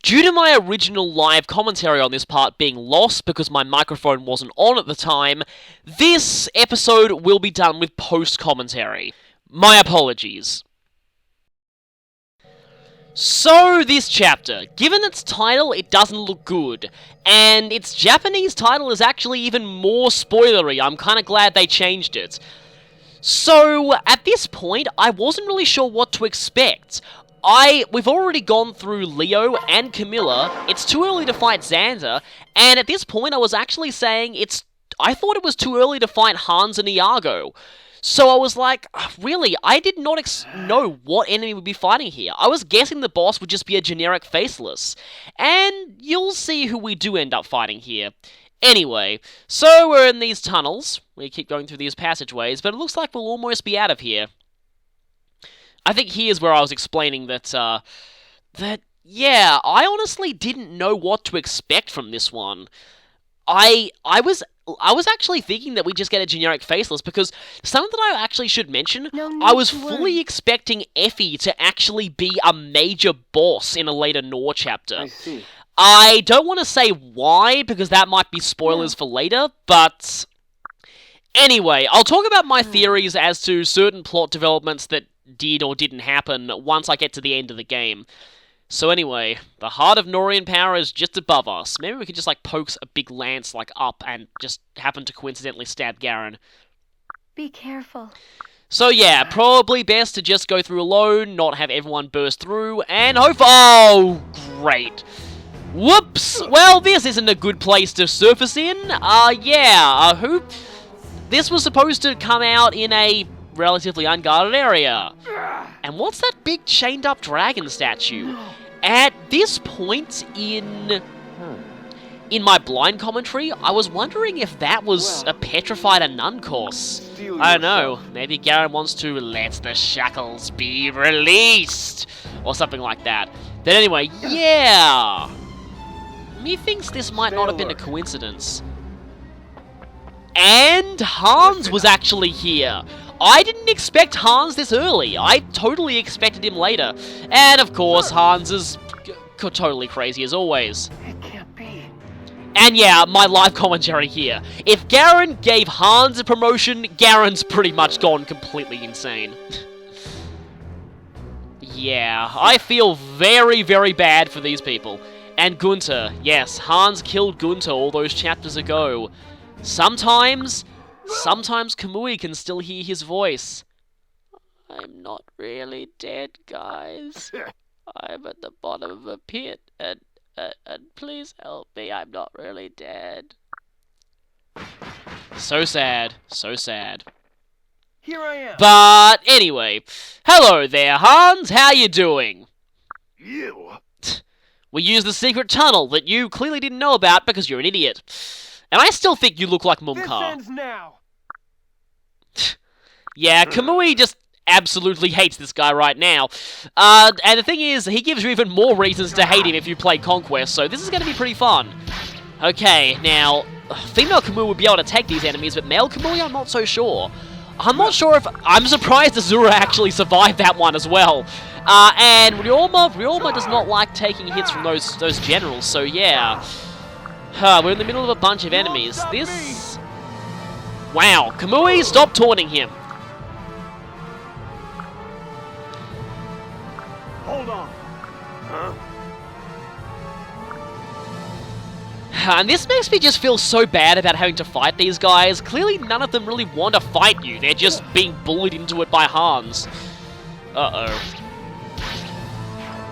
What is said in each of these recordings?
Due to my original live commentary on this part being lost because my microphone wasn't on at the time, this episode will be done with post-commentary. My apologies. So, this chapter, given its title, it doesn't look good, and its Japanese title is actually even more spoilery. I'm kinda glad they changed it. So, at this point, I wasn't really sure what to expect. We've already gone through Leo and Camilla, it's too early to fight Xander, and at this point I was actually saying I thought it was too early to fight Hans and Iago. So I was like, really, I did not know what enemy we'd be fighting here. I was guessing the boss would just be a generic faceless. And you'll see who we do end up fighting here. Anyway, so we're in these tunnels. We keep going through these passageways, but it looks like we'll almost be out of here. I think here's where I was explaining that, yeah, I honestly didn't know what to expect from this one. I was actually thinking that we just get a generic faceless, because something that I actually should mention, I was fully expecting Effie to actually be a major boss in a later Nor chapter. I see. I don't want to say why, because that might be spoilers for later, but anyway, I'll talk about my theories as to certain plot developments that did or didn't happen once I get to the end of the game. So anyway, the heart of Norian power is just above us. Maybe we could just, like, poke a big lance, like, up and just happen to coincidentally stab Garen. Be careful. So yeah, probably best to just go through alone, not have everyone burst through, and hope— oh, great. Whoops! Well, this isn't a good place to surface in. Who? This was supposed to come out in a relatively unguarded area. And what's that big chained-up dragon statue? At this point in my blind commentary, I was wondering if that was a petrified Anunkos. I don't know, maybe Garen wants to let the shackles be released, or something like that. But anyway, yeah! Methinks this might not have been a coincidence. And Hans was actually here. I didn't expect Hans this early. I totally expected him later. And of course, Hans is totally crazy as always. It can't be. And yeah, my live commentary here. If Garen gave Hans a promotion, Garen's pretty much gone completely insane. Yeah, I feel very, very bad for these people. And Gunther. Yes, Hans killed Gunther all those chapters ago. Sometimes Kamui can still hear his voice. I'm not really dead, guys. I'm at the bottom of a pit, and please help me, I'm not really dead. So sad, so sad. Here I am. But anyway, hello there, Hans, how you doing? You. We used the secret tunnel that you clearly didn't know about because you're an idiot. And I still think you look like This Mumkar. ends now. Yeah, Kamui just absolutely hates this guy right now. And the thing is, he gives you even more reasons to hate him if you play Conquest, so this is going to be pretty fun. Okay, now, female Kamui would be able to take these enemies, but male Kamui, I'm not so sure. I'm not sure if— I'm surprised Azura actually survived that one as well. And Ryoma does not like taking hits from those generals, so yeah. We're in the middle of a bunch of enemies. This— wow, Kamui, stop taunting him. Hold on. Huh? And this makes me just feel so bad about having to fight these guys. Clearly none of them really want to fight you. They're just being bullied into it by Hans. Uh-oh.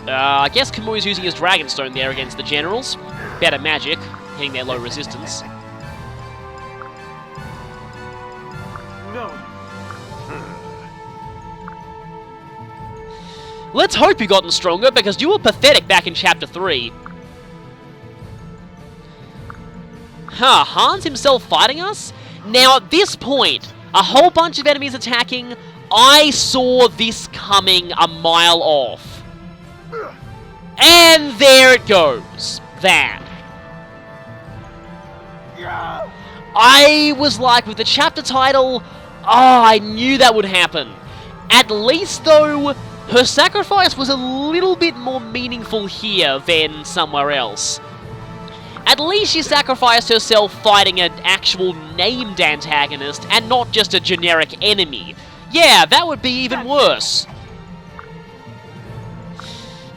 I guess Kamui's using his Dragonstone there against the generals. Better magic, hitting their low resistance. No. Let's hope you've gotten stronger, because you were pathetic back in Chapter 3. Hans himself fighting us? Now, at this point, a whole bunch of enemies attacking. I saw this coming a mile off. And there it goes. That. I was like, with the chapter title, oh, I knew that would happen. At least, though, Her sacrifice was a little bit more meaningful here than somewhere else. At least she sacrificed herself fighting an actual named antagonist and not just a generic enemy. Yeah, that would be even worse.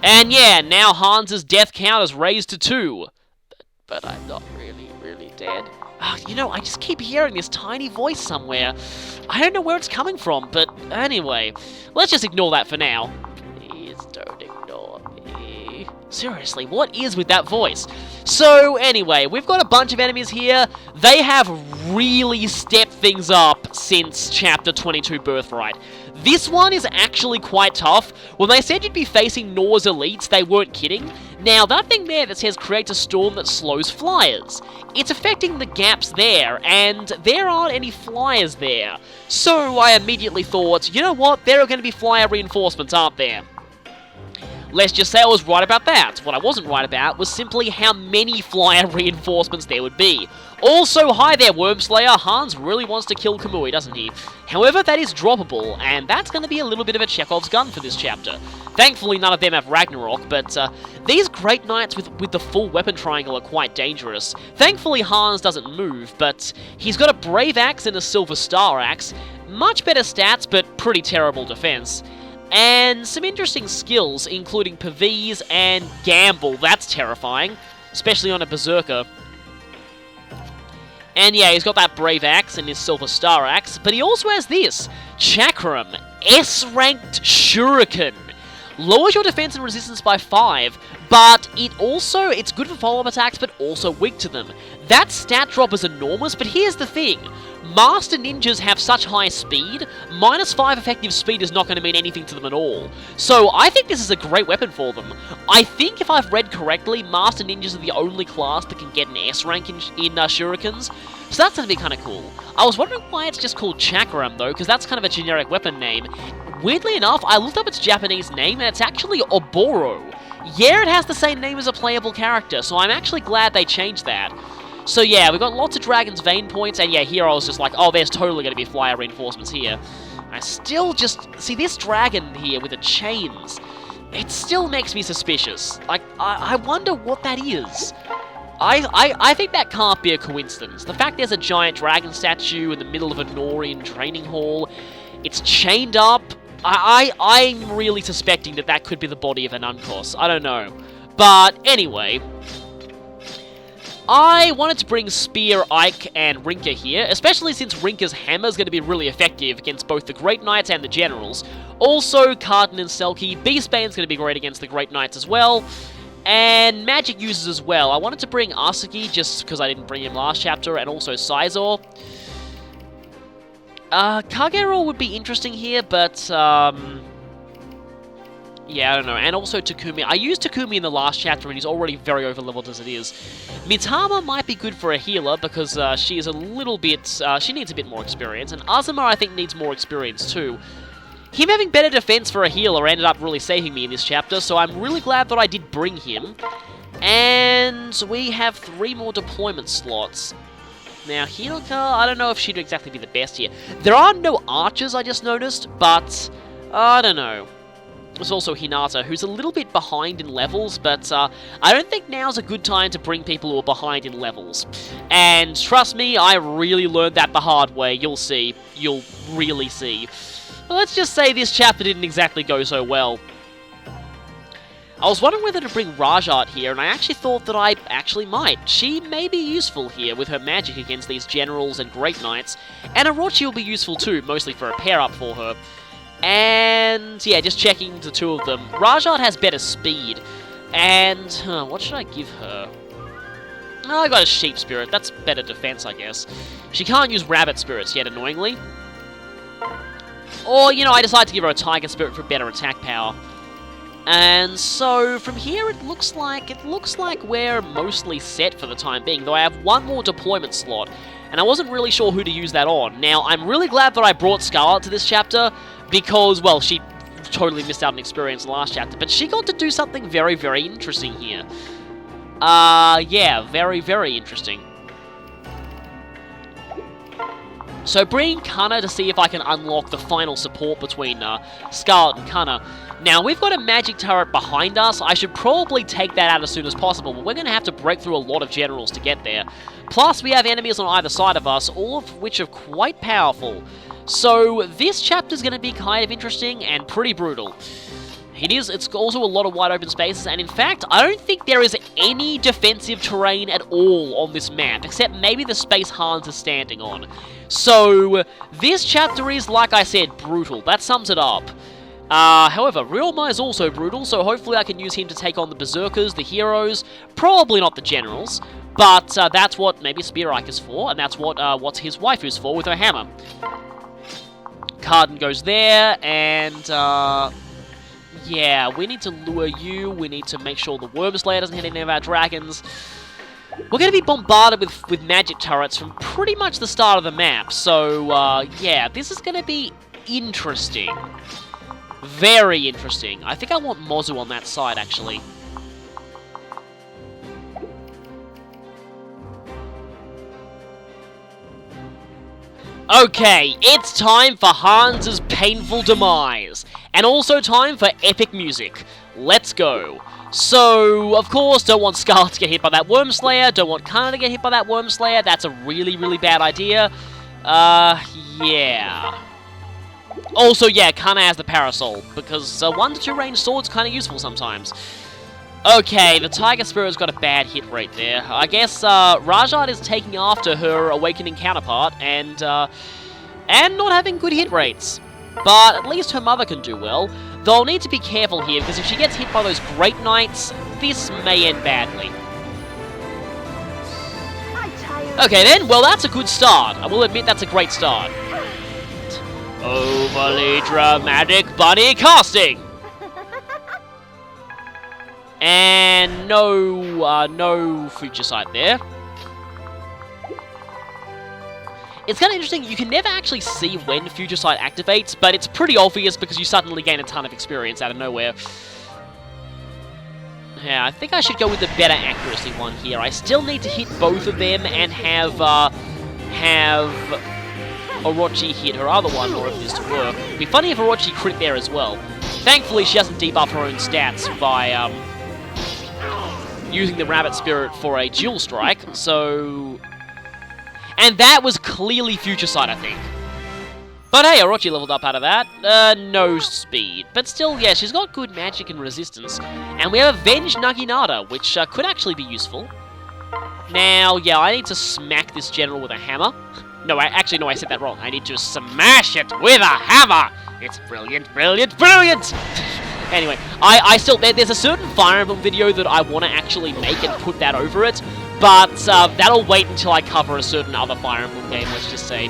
And yeah, now Hans's death count is raised to 2. But I'm not really dead. You know, I just keep hearing this tiny voice somewhere. I don't know where it's coming from, but anyway, let's just ignore that for now. Please don't ignore me. Seriously, what is with that voice? So anyway, we've got a bunch of enemies here. They have really stepped things up since Chapter 22 Birthright. This one is actually quite tough. When they said you'd be facing Nor's elites, they weren't kidding. Now, that thing there that says creates a storm that slows flyers. It's affecting the gaps there, and there aren't any flyers there. So I immediately thought, you know what, there are going to be flyer reinforcements, aren't there? Let's just say I was right about that. What I wasn't right about was simply how many flyer reinforcements there would be. Also, hi there, Wormslayer. Hans really wants to kill Kamui, doesn't he? However, that is droppable, and that's going to be a little bit of a Chekhov's gun for this chapter. Thankfully, none of them have Ragnarok, but these Great Knights with the full weapon triangle are quite dangerous. Thankfully, Hans doesn't move, but he's got a Brave Axe and a Silver Star Axe. Much better stats, but pretty terrible defense. And some interesting skills, including Pavis and Gamble. That's terrifying, especially on a Berserker. And yeah, he's got that Brave Axe and his Silver Star Axe, but he also has this, Chakram, S-ranked Shuriken. Lowers your defense and resistance by 5, but it's good for follow-up attacks, but also weak to them. That stat drop is enormous, but here's the thing. Master Ninjas have such high speed, -5 effective speed is not going to mean anything to them at all. So I think this is a great weapon for them. I think if I've read correctly, Master Ninjas are the only class that can get an S rank in Shurikens, so that's going to be kind of cool. I was wondering why it's just called Chakram though, because that's kind of a generic weapon name. Weirdly enough, I looked up its Japanese name and it's actually Oboro. Yeah, it has the same name as a playable character, so I'm actually glad they changed that. So yeah, we've got lots of Dragon's Vein points, and yeah, here I was just like, oh, there's totally going to be flyer reinforcements here. I still just... see, this dragon here with the chains, it still makes me suspicious. Like, I wonder what that is. I think that can't be a coincidence. The fact there's a giant dragon statue in the middle of a Norian training hall, it's chained up, I'm really suspecting that that could be the body of an Uncos. I don't know. But anyway... I wanted to bring Spear, Ike, and Rinka here, especially since Rinka's hammer is going to be really effective against both the Great Knights and the Generals. Also, Carden and Selkie, Beastbane's going to be great against the Great Knights as well, and magic users as well. I wanted to bring Asuki just because I didn't bring him last chapter, and also Sizor. Kagero would be interesting here, but, yeah, I don't know. And also Takumi. I used Takumi in the last chapter, and he's already very overleveled as it is. Mitama might be good for a healer, because she is a little bit... she needs a bit more experience. And Azuma, I think, needs more experience too. Him having better defense for a healer ended up really saving me in this chapter, so I'm really glad that I did bring him. And we have 3 more deployment slots. Now, Hinoka, I don't know if she'd exactly be the best here. There are no archers, I just noticed, but... I don't know. There's also Hinata, who's a little bit behind in levels, but I don't think now's a good time to bring people who are behind in levels. And trust me, I really learned that the hard way. You'll see. You'll really see. Well, let's just say this chapter didn't exactly go so well. I was wondering whether to bring Rajat here, and I actually thought that I actually might. She may be useful here with her magic against these generals and great knights, and Orochi will be useful too, mostly for a pair-up for her. And yeah, just checking the 2 of them. Rajat has better speed, and what should I give her? Oh, I got a Sheep Spirit. That's better defense, I guess. She can't use Rabbit Spirits yet, annoyingly. Or, you know, I decided to give her a Tiger Spirit for better attack power. And so, from here, it looks like we're mostly set for the time being, though I have 1 more deployment slot, and I wasn't really sure who to use that on. Now, I'm really glad that I brought Scarlet to this chapter, because, well, she totally missed out on experience in the last chapter, but she got to do something very, very interesting here. Yeah, very, very interesting. So bring Kana to see if I can unlock the final support between Scarlet and Kana. Now, we've got a magic turret behind us. I should probably take that out as soon as possible, but we're going to have to break through a lot of generals to get there. Plus, we have enemies on either side of us, all of which are quite powerful. So this chapter's going to be kind of interesting and pretty brutal. It's also a lot of wide open spaces, and in fact, I don't think there is any defensive terrain at all on this map, except maybe the space Hans is standing on. So, this chapter is, like I said, brutal. That sums it up. However, Ryouma is also brutal, so hopefully I can use him to take on the Berserkers, the heroes, probably not the generals, but that's what maybe Spearike is for, and that's what his wife is for with her hammer. Carden goes there, and yeah, we need to lure you, we need to make sure the Wormslayer doesn't hit any of our dragons. We're going to be bombarded with magic turrets from pretty much the start of the map, so yeah, this is going to be interesting. Very interesting. I think I want Mozu on that side, actually. Okay, it's time for Hans's painful demise. And also time for epic music. Let's go. So, of course, don't want Scarlet to get hit by that Wormslayer. Don't want Kana to get hit by that Wormslayer. That's a really, really bad idea. Yeah. Also, yeah, Kana has the Parasol, because 1 to 2 ranged sword's kind of useful sometimes. Okay, the Tiger Spirit's got a bad hit rate there. I guess Rajat is taking after her Awakening counterpart and not having good hit rates. But at least her mother can do well. Though I'll need to be careful here, because if she gets hit by those Great Knights, this may end badly. Okay then, well that's a good start. I will admit that's a great start. Overly dramatic bunny casting! And no future sight there. It's kind of interesting, you can never actually see when future sight activates, but it's pretty obvious because you suddenly gain a ton of experience out of nowhere. Yeah, I think I should go with the better accuracy one here. I still need to hit both of them and have Orochi hit her other one in order for this to work. It'd be funny if Orochi crit there as well. Thankfully, she doesn't debuff her own stats by using the Rabbit Spirit for a dual strike, so... And that was clearly Future Sight, I think. But hey, Orochi leveled up out of that. No speed. But still, yeah, she's got good magic and resistance. And we have Avenged Naginata, which could actually be useful. Now, yeah, I need to smack this general with a hammer. No, I said that wrong. I need to smash it with a hammer! It's brilliant, brilliant, brilliant! Anyway, I still... There's a certain Fire Emblem video that I want to actually make and put that over it, but that'll wait until I cover a certain other Fire Emblem game, let's just say.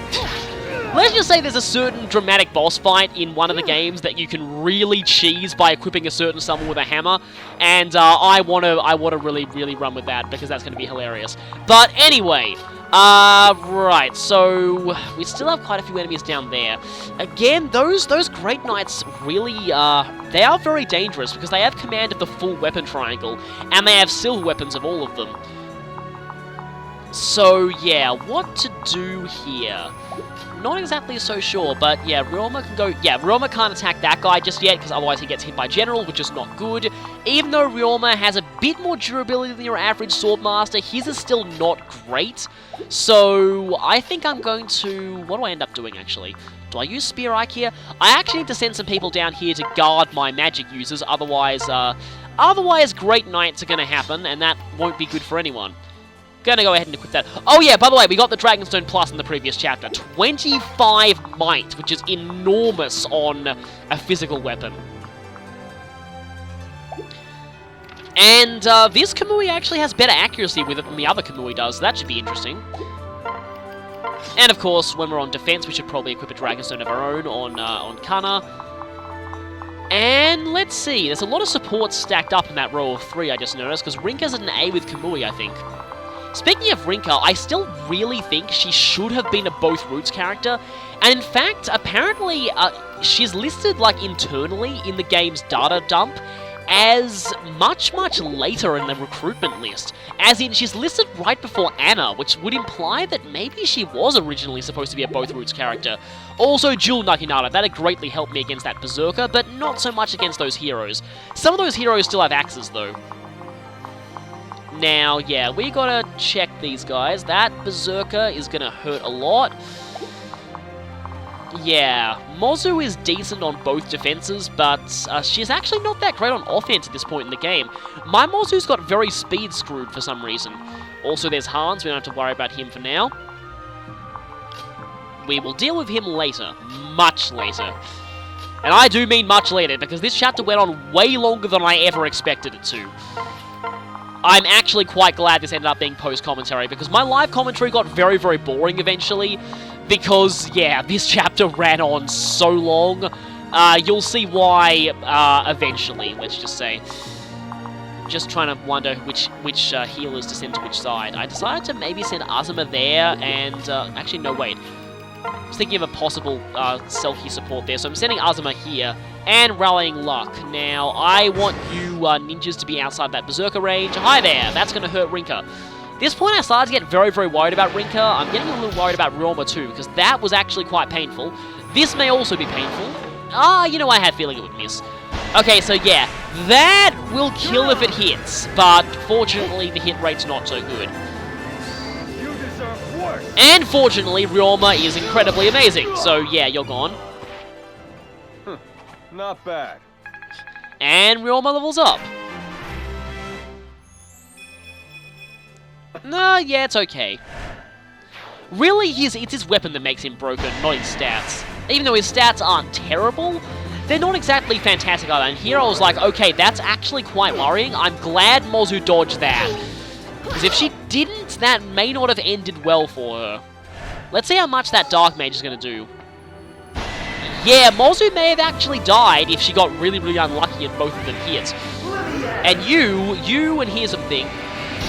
Let's just say there's a certain dramatic boss fight in one of the games that you can really cheese by equipping a certain summon with a hammer, and I wanna really, really run with that, because that's gonna be hilarious. But anyway... right, so we still have quite a few enemies down there. Again, those Great Knights really, they are very dangerous because they have command of the full weapon triangle, and they have silver weapons of all of them. So, yeah, what to do here? Not exactly so sure, but yeah, Ryouma can go... Yeah, Ryouma can't attack that guy just yet, because otherwise he gets hit by General, which is not good. Even though Ryouma has a bit more durability than your average Swordmaster, his is still not great. So, I think I'm going to... What do I end up doing, actually? Do I use Spearike here? I actually need to send some people down here to guard my magic users, otherwise Great Knights are going to happen, and that won't be good for anyone. Gonna go ahead and equip that. Oh yeah, by the way, we got the Dragonstone Plus in the previous chapter. 25 might, which is enormous on a physical weapon. And this Kamui actually has better accuracy with it than the other Kamui does, so that should be interesting. And of course, when we're on defense, we should probably equip a Dragonstone of our own on Kana. And let's see, there's a lot of supports stacked up in that row of 3 I just noticed, because Rinka's at an A with Kamui, I think. Speaking of Rinka, I still really think she should have been a both Roots character, and in fact, apparently, she's listed, like, internally in the game's data dump as much later in the recruitment list. As in, she's listed right before Anna, which would imply that maybe she was originally supposed to be a Both Roots character. Also, Jewel Naginata, that'd greatly help me against that Berserker, but not so much against those heroes. Some of those heroes still have axes, though. Now, yeah, we gotta check these guys. That Berserker is gonna hurt a lot. Yeah, Mozu is decent on both defenses, but she's actually not that great on offense at this point in the game. My Mozu's got very speed screwed for some reason. Also, there's Hans, we don't have to worry about him for now. We will deal with him later, much later. And I do mean much later, because this chapter went on way longer than I ever expected it to. I'm actually quite glad this ended up being post-commentary, because my live commentary got very, very boring eventually. Because, yeah, this chapter ran on so long. You'll see why eventually, let's just say. Just trying to wonder which healers to send to which side. I decided to maybe send Azuma there, and... actually, no, wait. I was thinking of a possible Selkie support there, so I'm sending Azuma here, and Rallying Luck. Now, I want you ninjas to be outside that Berserker range. Hi there, that's going to hurt Rinka. At this point, I started to get very, very worried about Rinka. I'm getting a little worried about Roma too, because that was actually quite painful. This may also be painful. You know, I had a feeling it would miss. Okay, so yeah, that will kill if it hits, but fortunately, the hit rate's not so good. You deserve worse. And fortunately, Roma is incredibly amazing, so yeah, you're gone. Not bad. And Roma levels up. No, yeah, it's okay. Really, it's his weapon that makes him broken, not his stats. Even though his stats aren't terrible, they're not exactly fantastic either. And here I was like, okay, that's actually quite worrying. I'm glad Mozu dodged that. Because if she didn't, that may not have ended well for her. Let's see how much that Dark Mage is going to do. Yeah, Mozu may have actually died if she got really, really unlucky and both of them hit. And and here's something.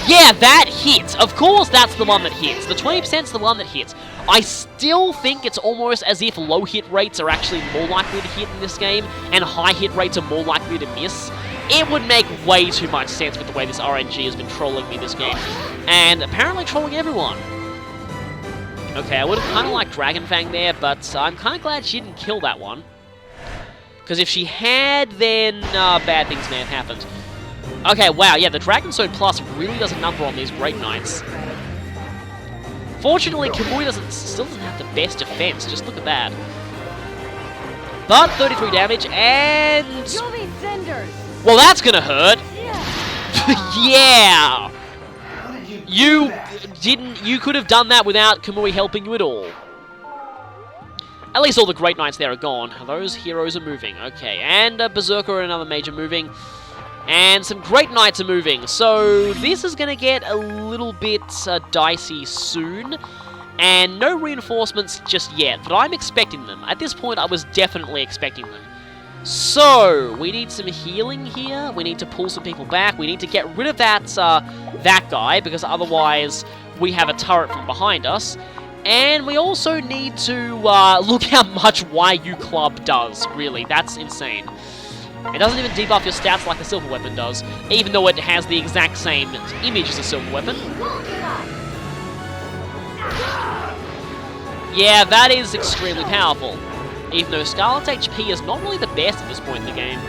Yeah, that hits. Of course that's the one that hits. The 20%'s the one that hits. I still think it's almost as if low hit rates are actually more likely to hit in this game, and high hit rates are more likely to miss. It would make way too much sense with the way this RNG has been trolling me this game. And apparently trolling everyone. Okay, I would have kind of liked Dragon Fang there, but I'm kind of glad she didn't kill that one. Because if she had, then bad things may have happened. Okay, wow, yeah, the Dragon Sword Plus really does a number on these Great Knights. Fortunately, Kamui still doesn't have the best defense, just look at that. But 33 damage, and... You'll need cinders. Well, that's gonna hurt. Yeah! You could have done that without Kamui helping you at all. At least all the Great Knights there are gone. Those heroes are moving. Okay, and Berserker and another mage are moving. And some Great Knights are moving. So this is going to get a little bit dicey soon. And no reinforcements just yet, but I'm expecting them. At this point, I was definitely expecting them. So, we need some healing here. We need to pull some people back. We need to get rid of that guy, because otherwise we have a turret from behind us. And we also need to look how much YU Club does, really. That's insane. It doesn't even debuff your stats like a silver weapon does, even though it has the exact same image as a silver weapon. Yeah, that is extremely powerful. Even though Scarlet's HP is not really the best at this point in the game.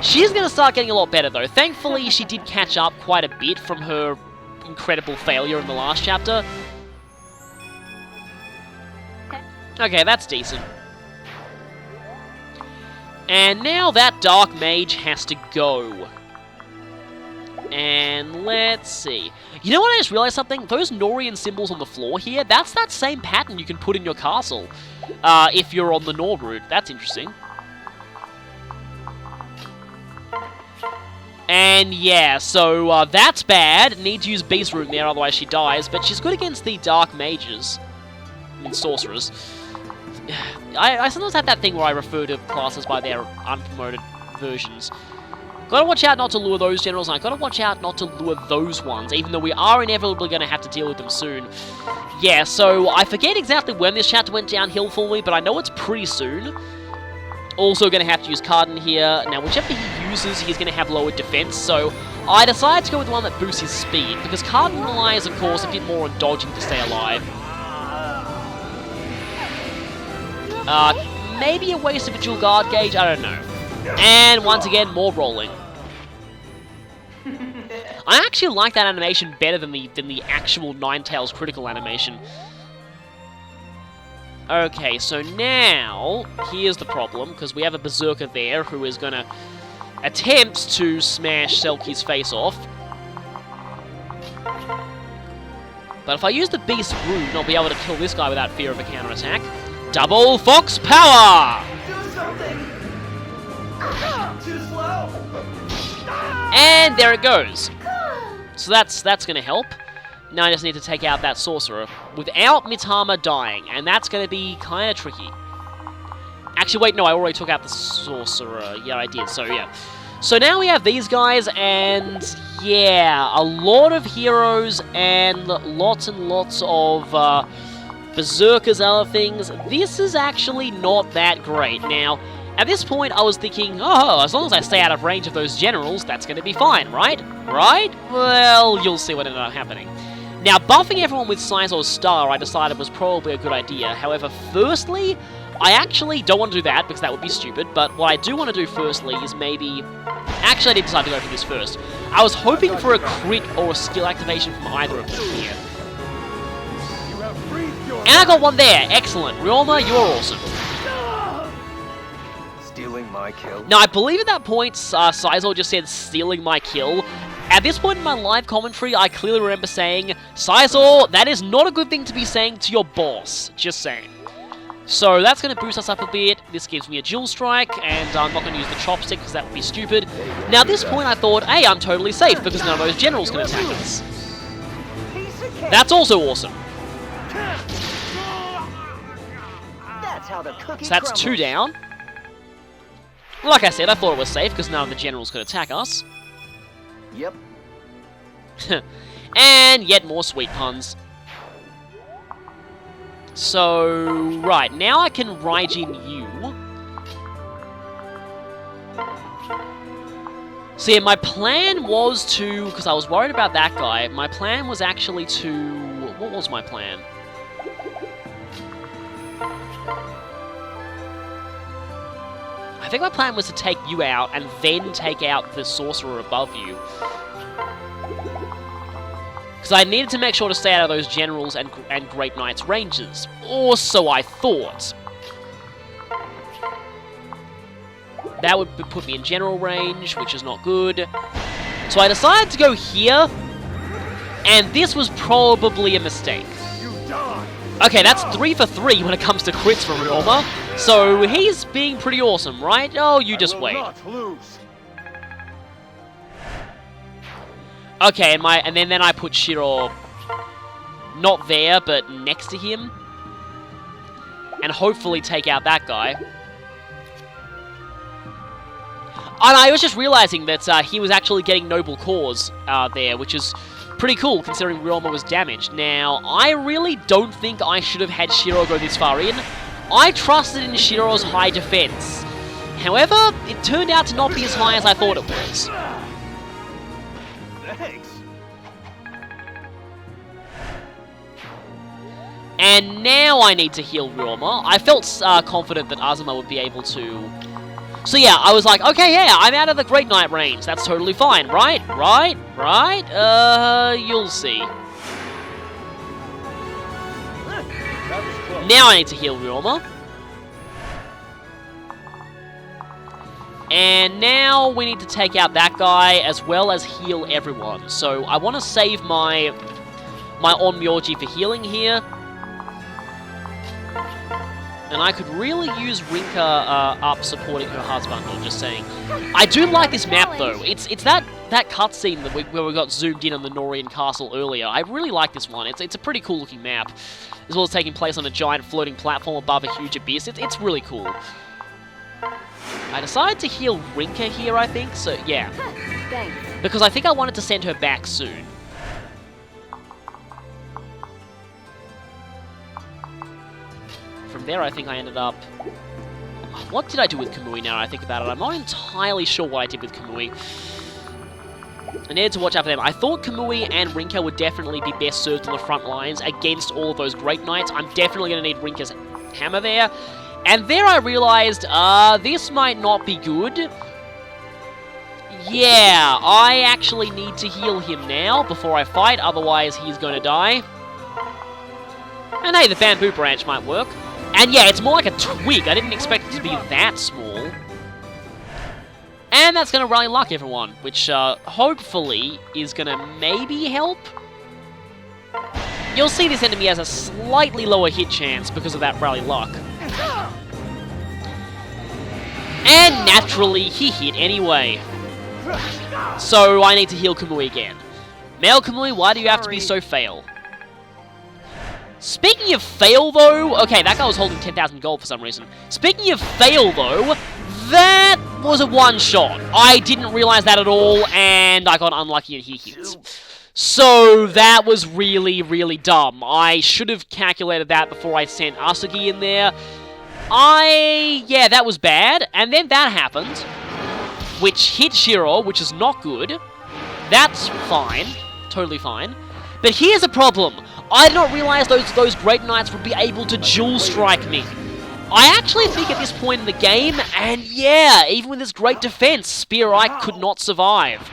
She's going to start getting a lot better though. Thankfully, she did catch up quite a bit from her incredible failure in the last chapter. Okay, that's decent. And now that Dark Mage has to go. And let's see. You know what, I just realized something? Those Norian symbols on the floor here, that's that same pattern you can put in your castle. If you're on the Nor route. That's interesting. And yeah, so that's bad. Need to use Beast Root there, otherwise she dies. But she's good against the Dark Mages. And Sorcerers. I sometimes have that thing where I refer to classes by their unpromoted versions. Gotta watch out not to lure those generals, and I gotta watch out not to lure those ones, even though we are inevitably gonna have to deal with them soon. Yeah, so I forget exactly when this chapter went downhill for me, but I know it's pretty soon. Also going to have to use Cardin here. Now, whichever he uses, he's going to have lower defense, so I decided to go with the one that boosts his speed, because Cardin relies, of course, a bit more on dodging to stay alive. Maybe a waste of a dual guard gauge, I don't know. And once again, more rolling. I actually like that animation better than the actual Ninetales critical animation. Okay, so now, here's the problem, because we have a Berserker there who is going to attempt to smash Selkie's face off. But if I use the Beast Rune, I'll be able to kill this guy without fear of a counterattack. Double Fox Power! Do something! Too slow! And there it goes. So that's going to help. Now I just need to take out that Sorcerer without Mitama dying, and that's going to be kind of tricky. Actually, wait, no, I already took out the Sorcerer. Yeah, I did, so yeah. So now we have these guys, and yeah, a lot of heroes and lots of Berserkers and other things. This is actually not that great. Now, at this point, I was thinking, oh, as long as I stay out of range of those generals, that's going to be fine, right? Right? Well, you'll see what ended up happening. Now, buffing everyone with Sizor's Star, I decided was probably a good idea. However, firstly, I actually don't want to do that, because that would be stupid, but what I do want to do firstly is maybe... Actually, I did decide to go for this first. I was hoping for a crit or a skill activation from either of them here. And I got one there! Excellent! Ryouma, you're awesome. Stealing my kill. Now, I believe at that point, Sizor just said, stealing my kill. At this point in my live commentary, I clearly remember saying, Sizor, that is not a good thing to be saying to your boss. Just saying. So that's going to boost us up a bit. This gives me a Dual Strike, and I'm not going to use the Chopstick because that would be stupid. Now at this point I thought, hey, I'm totally safe because none of those generals can attack us. That's also awesome. That's how the cookie So that's crumbles. 2 down. Like I said, I thought it was safe because none of the generals could attack us. Yep. And yet more sweet puns. So, right, now I can Raijin you. So yeah, my plan was to, because I was worried about that guy, my plan was actually to, what was my plan? I think my plan was to take you out and then take out the Sorcerer above you. Because I needed to make sure to stay out of those Generals and Great Knight's ranges. Or so I thought. That would put me in General range, which is not good. So I decided to go here, and this was probably a mistake. Okay, that's 3 for 3 when it comes to crits from Ryouma. So he's being pretty awesome, right? Oh, you just wait. Okay, and then I put Shiro not there, but next to him. And hopefully take out that guy. And I was just realizing that he was actually getting Noble Cause there, which is pretty cool considering Ryouma was damaged. Now, I really don't think I should have had Shiro go this far in. I trusted in Shiro's high defense. However, it turned out to not be as high as I thought it was. Thanks. And now I need to heal Ryouma. I felt confident that Azuma would be able to... So yeah, I was like, okay, yeah, I'm out of the Great Knight range. That's totally fine, right? Right? You'll see. Now I need to heal Ryouma. And now we need to take out that guy as well as heal everyone. So I want to save my Onmyoji for healing here. And I could really use Rinka up supporting her husband, I'm just saying. I do like this map though. It's that cutscene where we got zoomed in on the Norian castle earlier. I really like this one. It's a pretty cool looking map. As well as taking place on a giant floating platform above a huge abyss. It's really cool. I decided to heal Rinka here, I think, so yeah. Thanks. Because I think I wanted to send her back soon. From there, I think I ended up What did I do with Kamui now that I think about it? I'm not entirely sure what I did with Kamui. I needed to watch out for them. I thought Kamui and Rinka would definitely be best served on the front lines against all of those Great Knights. I'm definitely going to need Rinka's hammer there. And there I realized, this might not be good. Yeah, I actually need to heal him now before I fight, otherwise he's going to die. And hey, the bamboo branch might work. And yeah, it's more like a twig. I didn't expect it to be that small. And that's going to rally luck, everyone, which hopefully is going to maybe help. You'll see this enemy has a slightly lower hit chance because of that rally luck. And naturally, he hit anyway. So I need to heal Kamui again. Male Kamui, why do you have to be so fail? Speaking of fail, though... Okay, that guy was holding 10,000 gold for some reason. Speaking of fail, though, that was a one-shot. I didn't realize that at all, and I got unlucky and he hit. So that was really, really dumb. I should have calculated that before I sent Asugi in there. Yeah, that was bad. And then that happened, which hit Shiro, which is not good. That's fine. Totally fine. But here's a problem. I did not realize those Great Knights would be able to dual strike me. I actually think at this point in the game, and yeah, even with this great defense, Spear Ike could not survive.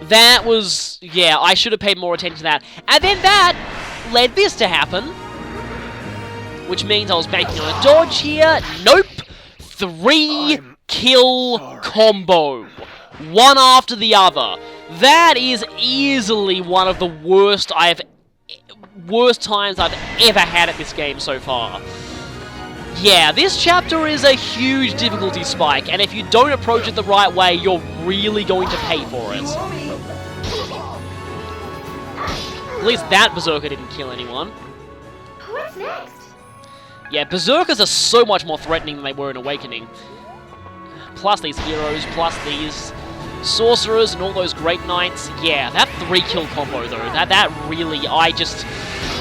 That was... yeah, I should have paid more attention to that. And then that led this to happen. Which means I was banking on a dodge here. Nope. 3-kill combo. One after the other. That is easily one of the worst times I've ever had at this game so far. Yeah, this chapter is a huge difficulty spike, and if you don't approach it the right way, you're really going to pay for it. At least that Berserker didn't kill anyone. What's next? Yeah, Berserkers are so much more threatening than they were in Awakening. Plus these heroes, plus these sorcerers and all those Great Knights. Yeah, that 3-kill combo though, that really,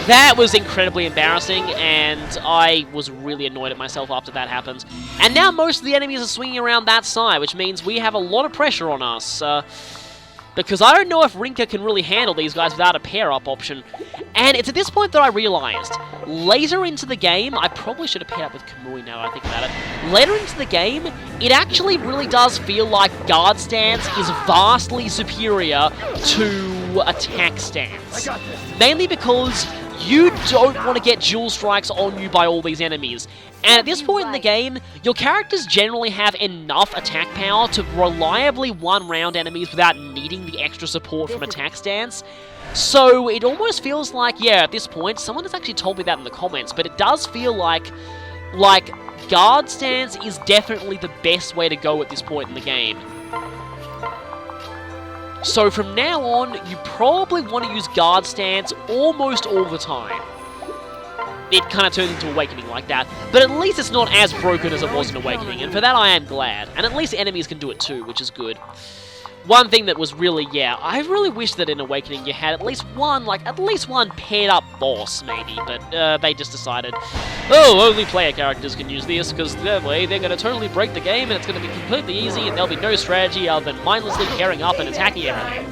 that was incredibly embarrassing, and I was really annoyed at myself after that happened. And now most of the enemies are swinging around that side, which means we have a lot of pressure on us. Because I don't know if Rinka can really handle these guys without a pair-up option. And it's at this point that I realized, later into the game, I probably should have paired up with Kamui now that I think about it. Later into the game, it actually really does feel like guard stance is vastly superior to attack stance. Mainly because you don't want to get dual strikes on you by all these enemies. And at this point in the game, your characters generally have enough attack power to reliably one-round enemies without needing the extra support from attack stance. So it almost feels like, yeah, at this point, someone has actually told me that in the comments, but it does feel like guard stance is definitely the best way to go at this point in the game. So from now on, you probably want to use guard stance almost all the time. It kind of turns into Awakening like that, but at least it's not as broken as it was in Awakening, and for that I am glad. And at least enemies can do it too, which is good. One thing that was really, yeah, I really wish that in Awakening you had at least one paired up boss, maybe, but they just decided, oh, only player characters can use this, because that way they're going to totally break the game, and it's going to be completely easy, and there'll be no strategy other than mindlessly pairing up and attacking everything.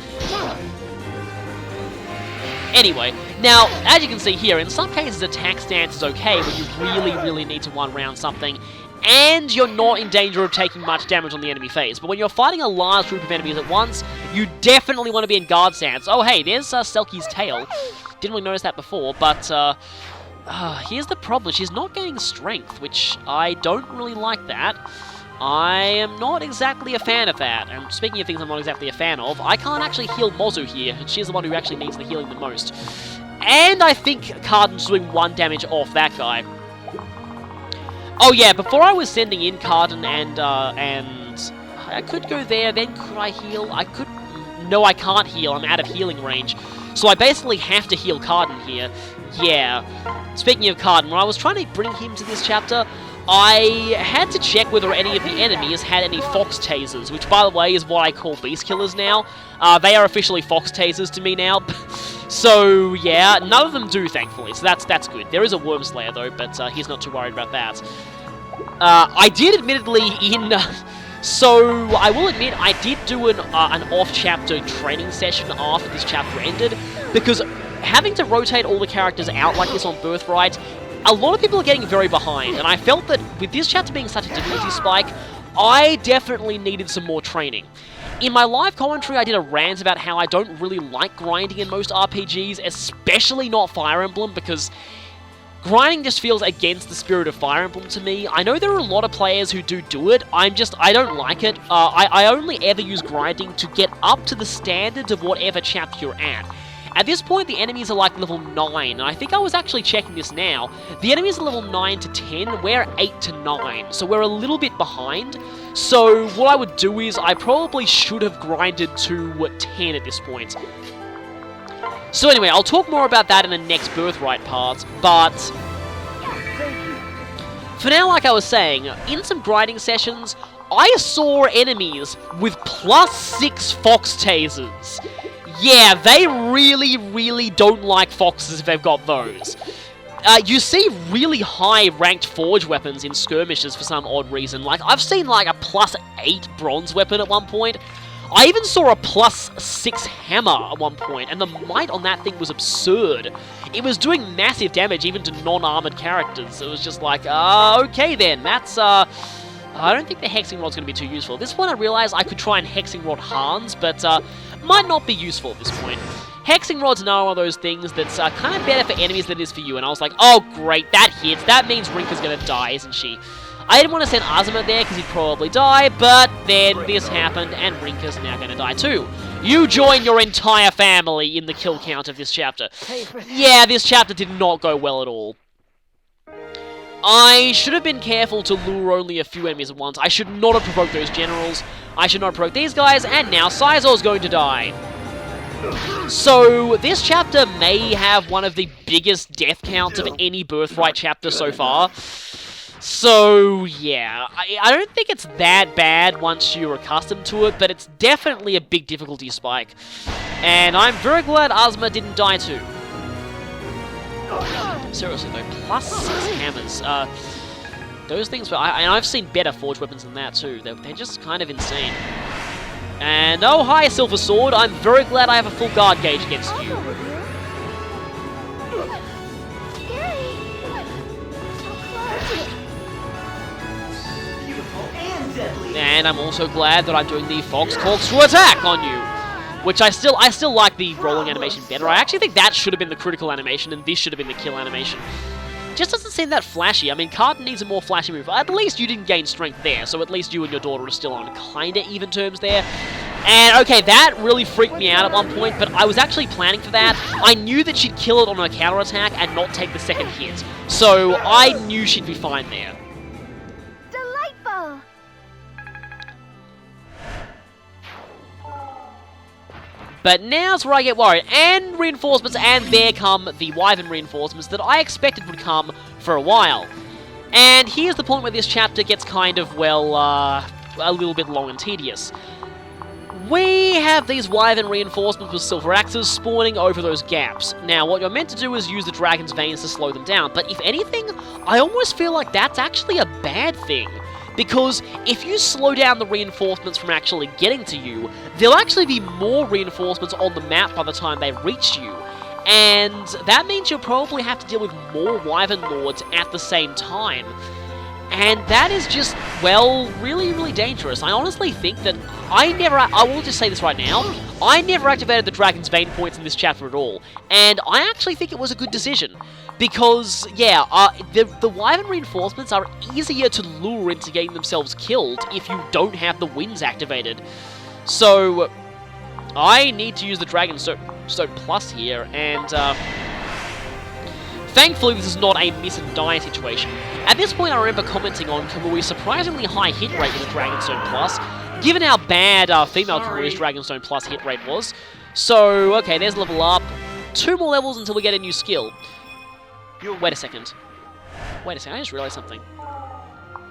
Anyway, now, as you can see here, in some cases attack stance is okay when you really, really need to one-round something, and you're not in danger of taking much damage on the enemy phase. But when you're fighting a large group of enemies at once, you definitely want to be in guard stance. Oh hey, there's Selkie's tail. Didn't really notice that before, but here's the problem. She's not gaining strength, which I don't really like that. I am not exactly a fan of that, and speaking of things I'm not exactly a fan of, I can't actually heal Mozu here, and she's the one who actually needs the healing the most. And I think Carden's doing 1 damage off that guy. Oh yeah, before I was sending in Carden and I could go there, then could I heal? No, I can't heal, I'm out of healing range. So I basically have to heal Cardin here. Yeah. Speaking of Cardin, when I was trying to bring him to this chapter, I had to check whether any of the enemies had any fox tasers, which, by the way, is what I call beast killers now. They are officially fox tasers to me now. So, yeah, none of them do, thankfully, so that's good. There is a Worm Slayer, though, but he's not too worried about that. I did, admittedly, so, I will admit, I did do an off-chapter training session after this chapter ended, because having to rotate all the characters out like this on Birthright, a lot of people are getting very behind, and I felt that with this chapter being such a difficulty spike, I definitely needed some more training. In my live commentary, I did a rant about how I don't really like grinding in most RPGs, especially not Fire Emblem, because grinding just feels against the spirit of Fire Emblem to me. I know there are a lot of players who do it, I don't like it. I only ever use grinding to get up to the standards of whatever chapter you're at. At this point, the enemies are like level 9, and I think I was actually checking this now. The enemies are level 9 to 10, we're 8 to 9, so we're a little bit behind. So what I would do is, I probably should have grinded to 10 at this point. So anyway, I'll talk more about that in the next Birthright part, but for now, like I was saying, in some grinding sessions, I saw enemies with +6 fox tasers. Yeah, they really don't like foxes if they've got those. You see really high ranked forge weapons in skirmishes for some odd reason. Like, I've seen like a +8 bronze weapon at one point. I even saw a +6 hammer at one point, and the might on that thing was absurd. It was doing massive damage even to non-armored characters. It was just like, okay then, that's, I don't think the Hexing Rod's going to be too useful. At this point I realized I could try and Hexing Rod Hans, but might not be useful at this point. Hexing Rod's another one of those things that's kind of better for enemies than it is for you, and I was like, oh great, that hits. That means Rinka's going to die, isn't she? I didn't want to send Azuma there because he'd probably die, but then this happened and Rinka's now going to die too. You join your entire family in the kill count of this chapter. Yeah, this chapter did not go well at all. I should have been careful to lure only a few enemies at once. I should not have provoked those generals. I should not have provoked these guys, and now Sizor's going to die. So, this chapter may have one of the biggest death counts of any Birthright chapter so far. So, yeah, I don't think it's that bad once you're accustomed to it, but it's definitely a big difficulty spike. And I'm very glad Azuma didn't die too. Seriously though, +6 hammers. Those things, and I've seen better forge weapons than that too. They're just kind of insane. And oh hi, Silver Sword, I'm very glad I have a full guard gauge against you. And I'm also glad that I'm doing the Fox Corkscrew attack on you. Which I still like the rolling animation better. I actually think that should have been the critical animation, and this should have been the kill animation. Just doesn't seem that flashy. I mean, Cardin needs a more flashy move. At least you didn't gain strength there, so at least you and your daughter are still on kinda even terms there. And, okay, that really freaked me out at one point, but I was actually planning for that. I knew that she'd kill it on her counterattack and not take the second hit. So, I knew she'd be fine there. Delightful! But now's where I get worried. And reinforcements, and there come the Wyvern reinforcements that I expected would come for a while. And here's the point where this chapter gets kind of, well, a little bit long and tedious. We have these Wyvern reinforcements with silver axes spawning over those gaps. Now, what you're meant to do is use the Dragon's Veins to slow them down, but if anything, I almost feel like that's actually a bad thing. Because if you slow down the reinforcements from actually getting to you, there'll actually be more reinforcements on the map by the time they reach you. And that means you'll probably have to deal with more Wyvern Lords at the same time. And that is just, well, really dangerous. I honestly think that I will just say this right now, I never activated the Dragon's Vein points in this chapter at all. And I actually think it was a good decision. Because, yeah, the Wyvern reinforcements are easier to lure into getting themselves killed if you don't have the winds activated. So, I need to use the Dragon Stone Plus here, and thankfully this is not a miss and die situation. At this point I remember commenting on Kamui's surprisingly high hit rate with the Dragonstone Plus, given how bad female Kamui's Dragonstone Plus hit rate was. So, okay, there's level up. 2 more levels until we get a new skill. Wait a second. I just realized something.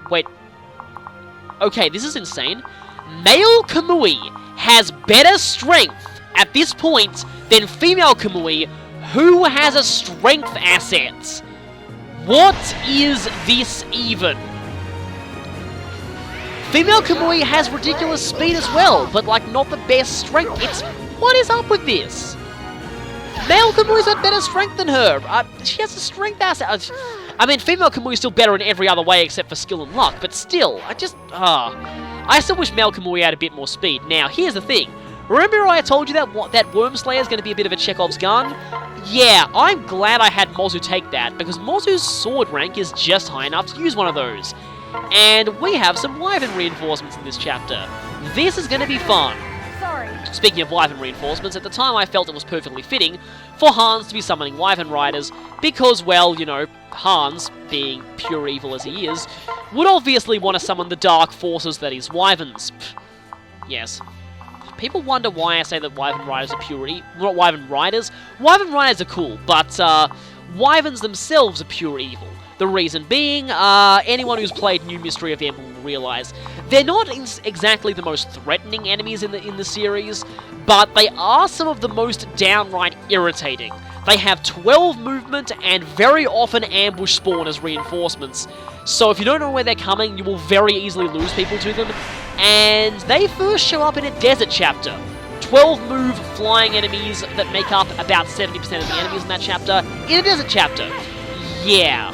Wait. Okay, this is insane. Male Kamui has better strength at this point than female Kamui, who has a strength asset. What is this even? Female Kamui has ridiculous speed as well, but like not the best strength. What is up with this? Male Kamui's got better strength than her. She has a strength asset. I mean, female Kamui's still better in every other way except for skill and luck, but still, I still wish male Kamui had a bit more speed. Now, here's the thing. Remember I told you that Worm Slayer's going to be a bit of a Chekhov's gun? Yeah, I'm glad I had Mozu take that, because Mozu's sword rank is just high enough to use one of those. And we have some Wyvern reinforcements in this chapter. This is going to be fun. Sorry. Speaking of Wyvern reinforcements, at the time I felt it was perfectly fitting for Hans to be summoning Wyvern Riders, because, well, you know, Hans, being pure evil as he is, would obviously want to summon the dark forces that is Wyverns. Yes. People wonder why I say that Wyvern Riders are pure evil. Not Wyvern Riders. Wyvern Riders are cool, but Wyverns themselves are pure evil. The reason being, anyone who's played New Mystery of the Emblem will realize they're not exactly the most threatening enemies in the series, but they are some of the most downright irritating. They have 12 movement and very often ambush spawn as reinforcements, so if you don't know where they're coming, you will very easily lose people to them, and they first show up in a desert chapter. 12 move flying enemies that make up about 70% of the enemies in that chapter in a desert chapter. Yeah.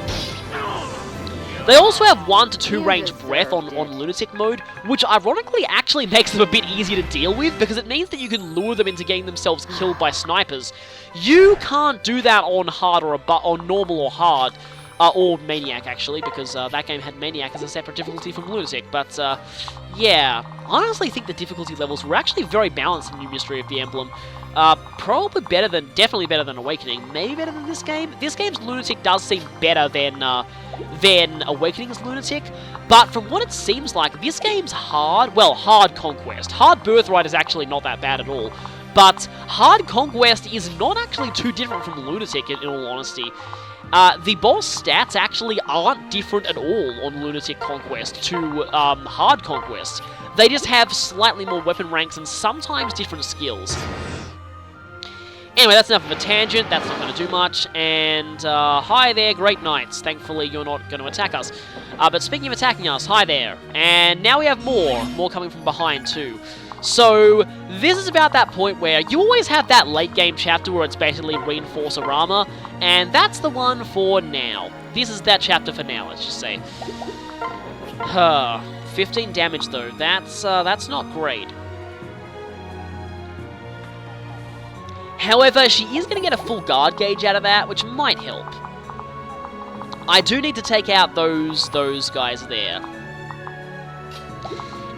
They also have 1 to 2 range breath on Lunatic mode, which ironically actually makes them a bit easier to deal with, because it means that you can lure them into getting themselves killed by snipers. You can't do that on hard or on normal or hard, or Maniac actually, because that game had Maniac as a separate difficulty from Lunatic, but yeah, I honestly think the difficulty levels were actually very balanced in New Mystery of the Emblem. Probably definitely better than Awakening, maybe better than this game. This game's Lunatic does seem better than Awakening's Lunatic, but from what it seems like, this game's hard Conquest. Hard Birthright is actually not that bad at all, but Hard Conquest is not actually too different from Lunatic in all honesty. The boss stats actually aren't different at all on Lunatic Conquest to Hard Conquest. They just have slightly more weapon ranks and sometimes different skills. Anyway, that's enough of a tangent, that's not going to do much, and hi there, Great Knights. Thankfully, you're not going to attack us. But speaking of attacking us, hi there. And now we have more coming from behind too. So, this is about that point where you always have that late game chapter where it's basically Reinforce-O-Rama, and that's the one for now. This is that chapter for now, let's just say. 15 damage though, that's not great. However, she is going to get a full guard gauge out of that, which might help. I do need to take out those guys there.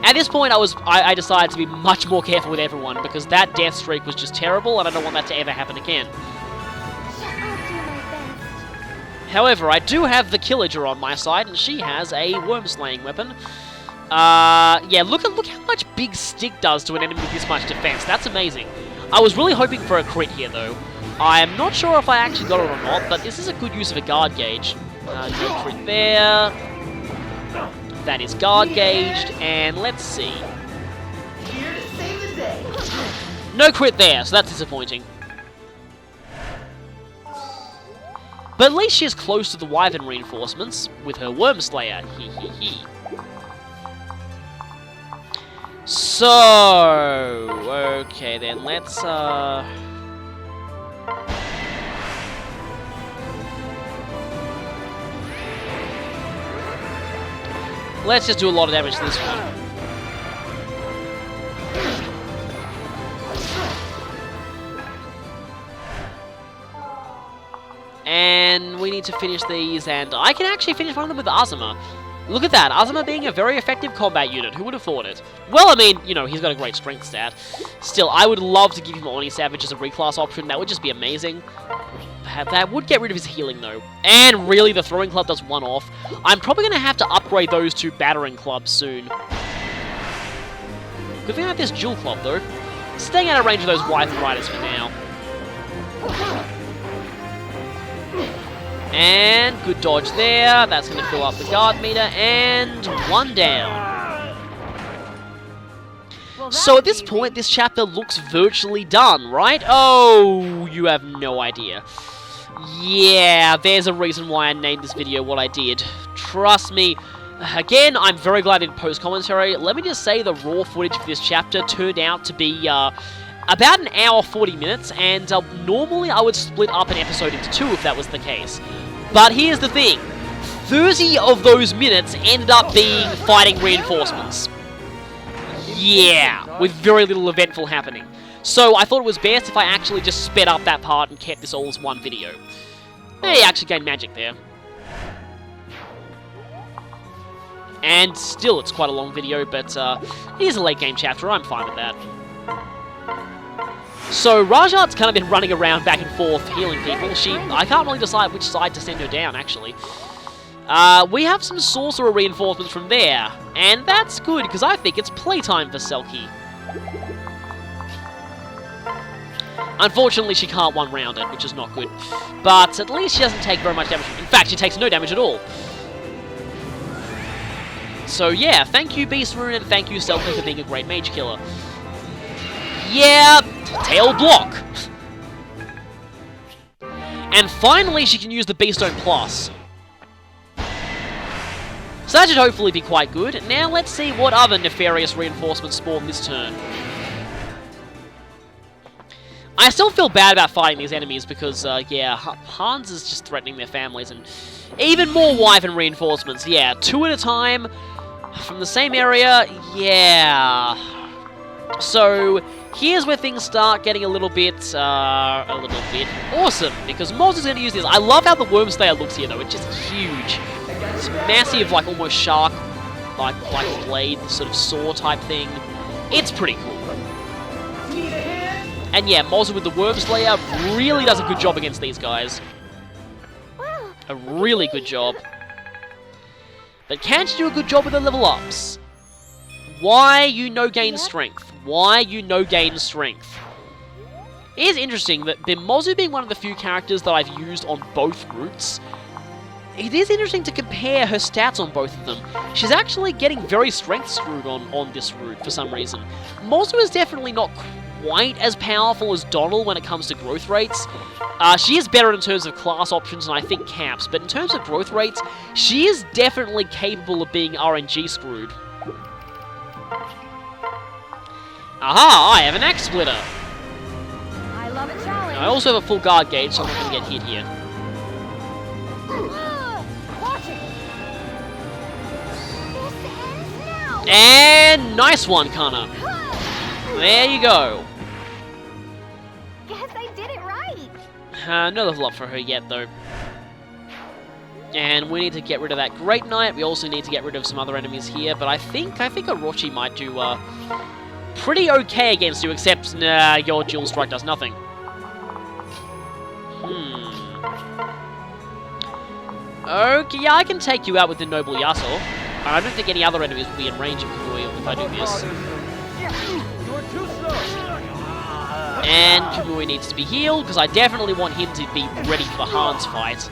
At this point, I decided to be much more careful with everyone, because that death streak was just terrible, and I don't want that to ever happen again. However, I do have the Killager on my side, and she has a worm-slaying weapon. Yeah, look how much Big Stick does to an enemy with this much defense. That's amazing. I was really hoping for a crit here, though. I am not sure if I actually got it or not, but this is a good use of a guard gauge. No crit there. That is guard gauged, and let's see. Here to save the day. No crit there, so that's disappointing. But at least she is close to the Wyvern reinforcements with her Worm Slayer. Hee hee hee. So, okay then, let's just do a lot of damage to this one. And we need to finish these, and I can actually finish one of them with Azuma. Look at that, Azuma being a very effective combat unit, who would have thought it? Well, I mean, you know, he's got a great strength stat. Still, I would love to give him Oni Savage as a reclass option, that would just be amazing. That would get rid of his healing, though. And really, the Throwing Club does one off. I'm probably going to have to upgrade those to Battering Clubs soon. Good thing I have this Dual Club, though. Staying out of range of those Wyvern Riders for now. And good dodge there. That's going to fill up the guard meter. And one down. So at this point, this chapter looks virtually done, right? Oh, you have no idea. Yeah, there's a reason why I named this video what I did. Trust me. Again, I'm very glad I did post-commentary. Let me just say the raw footage for this chapter turned out to be about an hour 40 minutes, and normally I would split up an episode into 2 if that was the case. But here's the thing. 30 of those minutes ended up being fighting reinforcements. Yeah, with very little eventful happening. So I thought it was best if I actually just sped up that part and kept this all as one video. Hey, actually gained magic there. And still, it's quite a long video, but it is a late game chapter, I'm fine with that. So Rajat's kind of been running around back and forth healing people. I can't really decide which side to send her down, actually. We have some sorcerer reinforcements from there, and that's good, because I think it's playtime for Selkie. Unfortunately, she can't one-round it, which is not good. But at least she doesn't take very much damage. In fact, she takes no damage at all. So yeah, thank you Beast Rune, and thank you Selkie for being a great mage killer. Yeah, tail block! And finally, she can use the Beastone Plus. So that should hopefully be quite good. Now let's see what other nefarious reinforcements spawn this turn. I still feel bad about fighting these enemies because, yeah, Hans is just threatening their families, and even more Wyvern reinforcements. Yeah, 2 at a time from the same area. Yeah. So here's where things start getting a little bit awesome, because Moz is going to use this. I love how the Worm Slayer looks here, though. It's just huge. It's massive, like almost shark, like blade, sort of saw type thing. It's pretty cool. And yeah, Moz with the Worm Slayer really does a good job against these guys. A really good job. But can she do a good job with the level ups? Why you no gain strength? Why you no gain strength? It is interesting that Mozu being one of the few characters that I've used on both routes, it is interesting to compare her stats on both of them. She's actually getting very strength screwed on this route for some reason. Mozu is definitely not quite as powerful as Donald when it comes to growth rates. She is better in terms of class options and I think caps, but in terms of growth rates, she is definitely capable of being RNG screwed. Aha, I have an Axe Splitter. I love a challenge. I also have a full guard gauge, so I'm not going to get hit here. Watch it. This ends now. And nice one, Kana. There you go. Guess I did it right. No level up for her yet, though. And we need to get rid of that Great Knight. We also need to get rid of some other enemies here, but I think Orochi might do pretty okay against you, except nah, your dual strike does nothing. Okay, yeah, I can take you out with the Noble Yasuo. And I don't think any other enemies will be in range of Kamui if I do this. And Kamui needs to be healed, because I definitely want him to be ready for the Hans fight.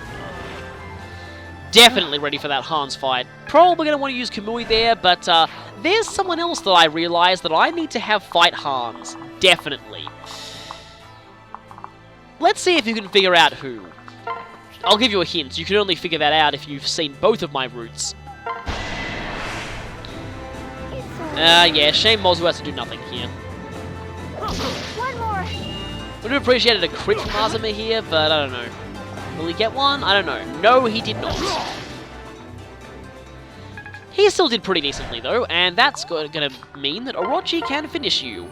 Definitely ready for that Hans fight. Probably going to want to use Kamui there, but there's someone else that I realized that I need to have fight Hans. Definitely. Let's see if you can figure out who. I'll give you a hint. You can only figure that out if you've seen both of my routes. Yeah, shame Mozu has to do nothing here. One more. Would have appreciated a crit from Azuma here, but I don't know. Will he get one? I don't know. No, he did not. He still did pretty decently, though, and that's going to mean that Orochi can finish you.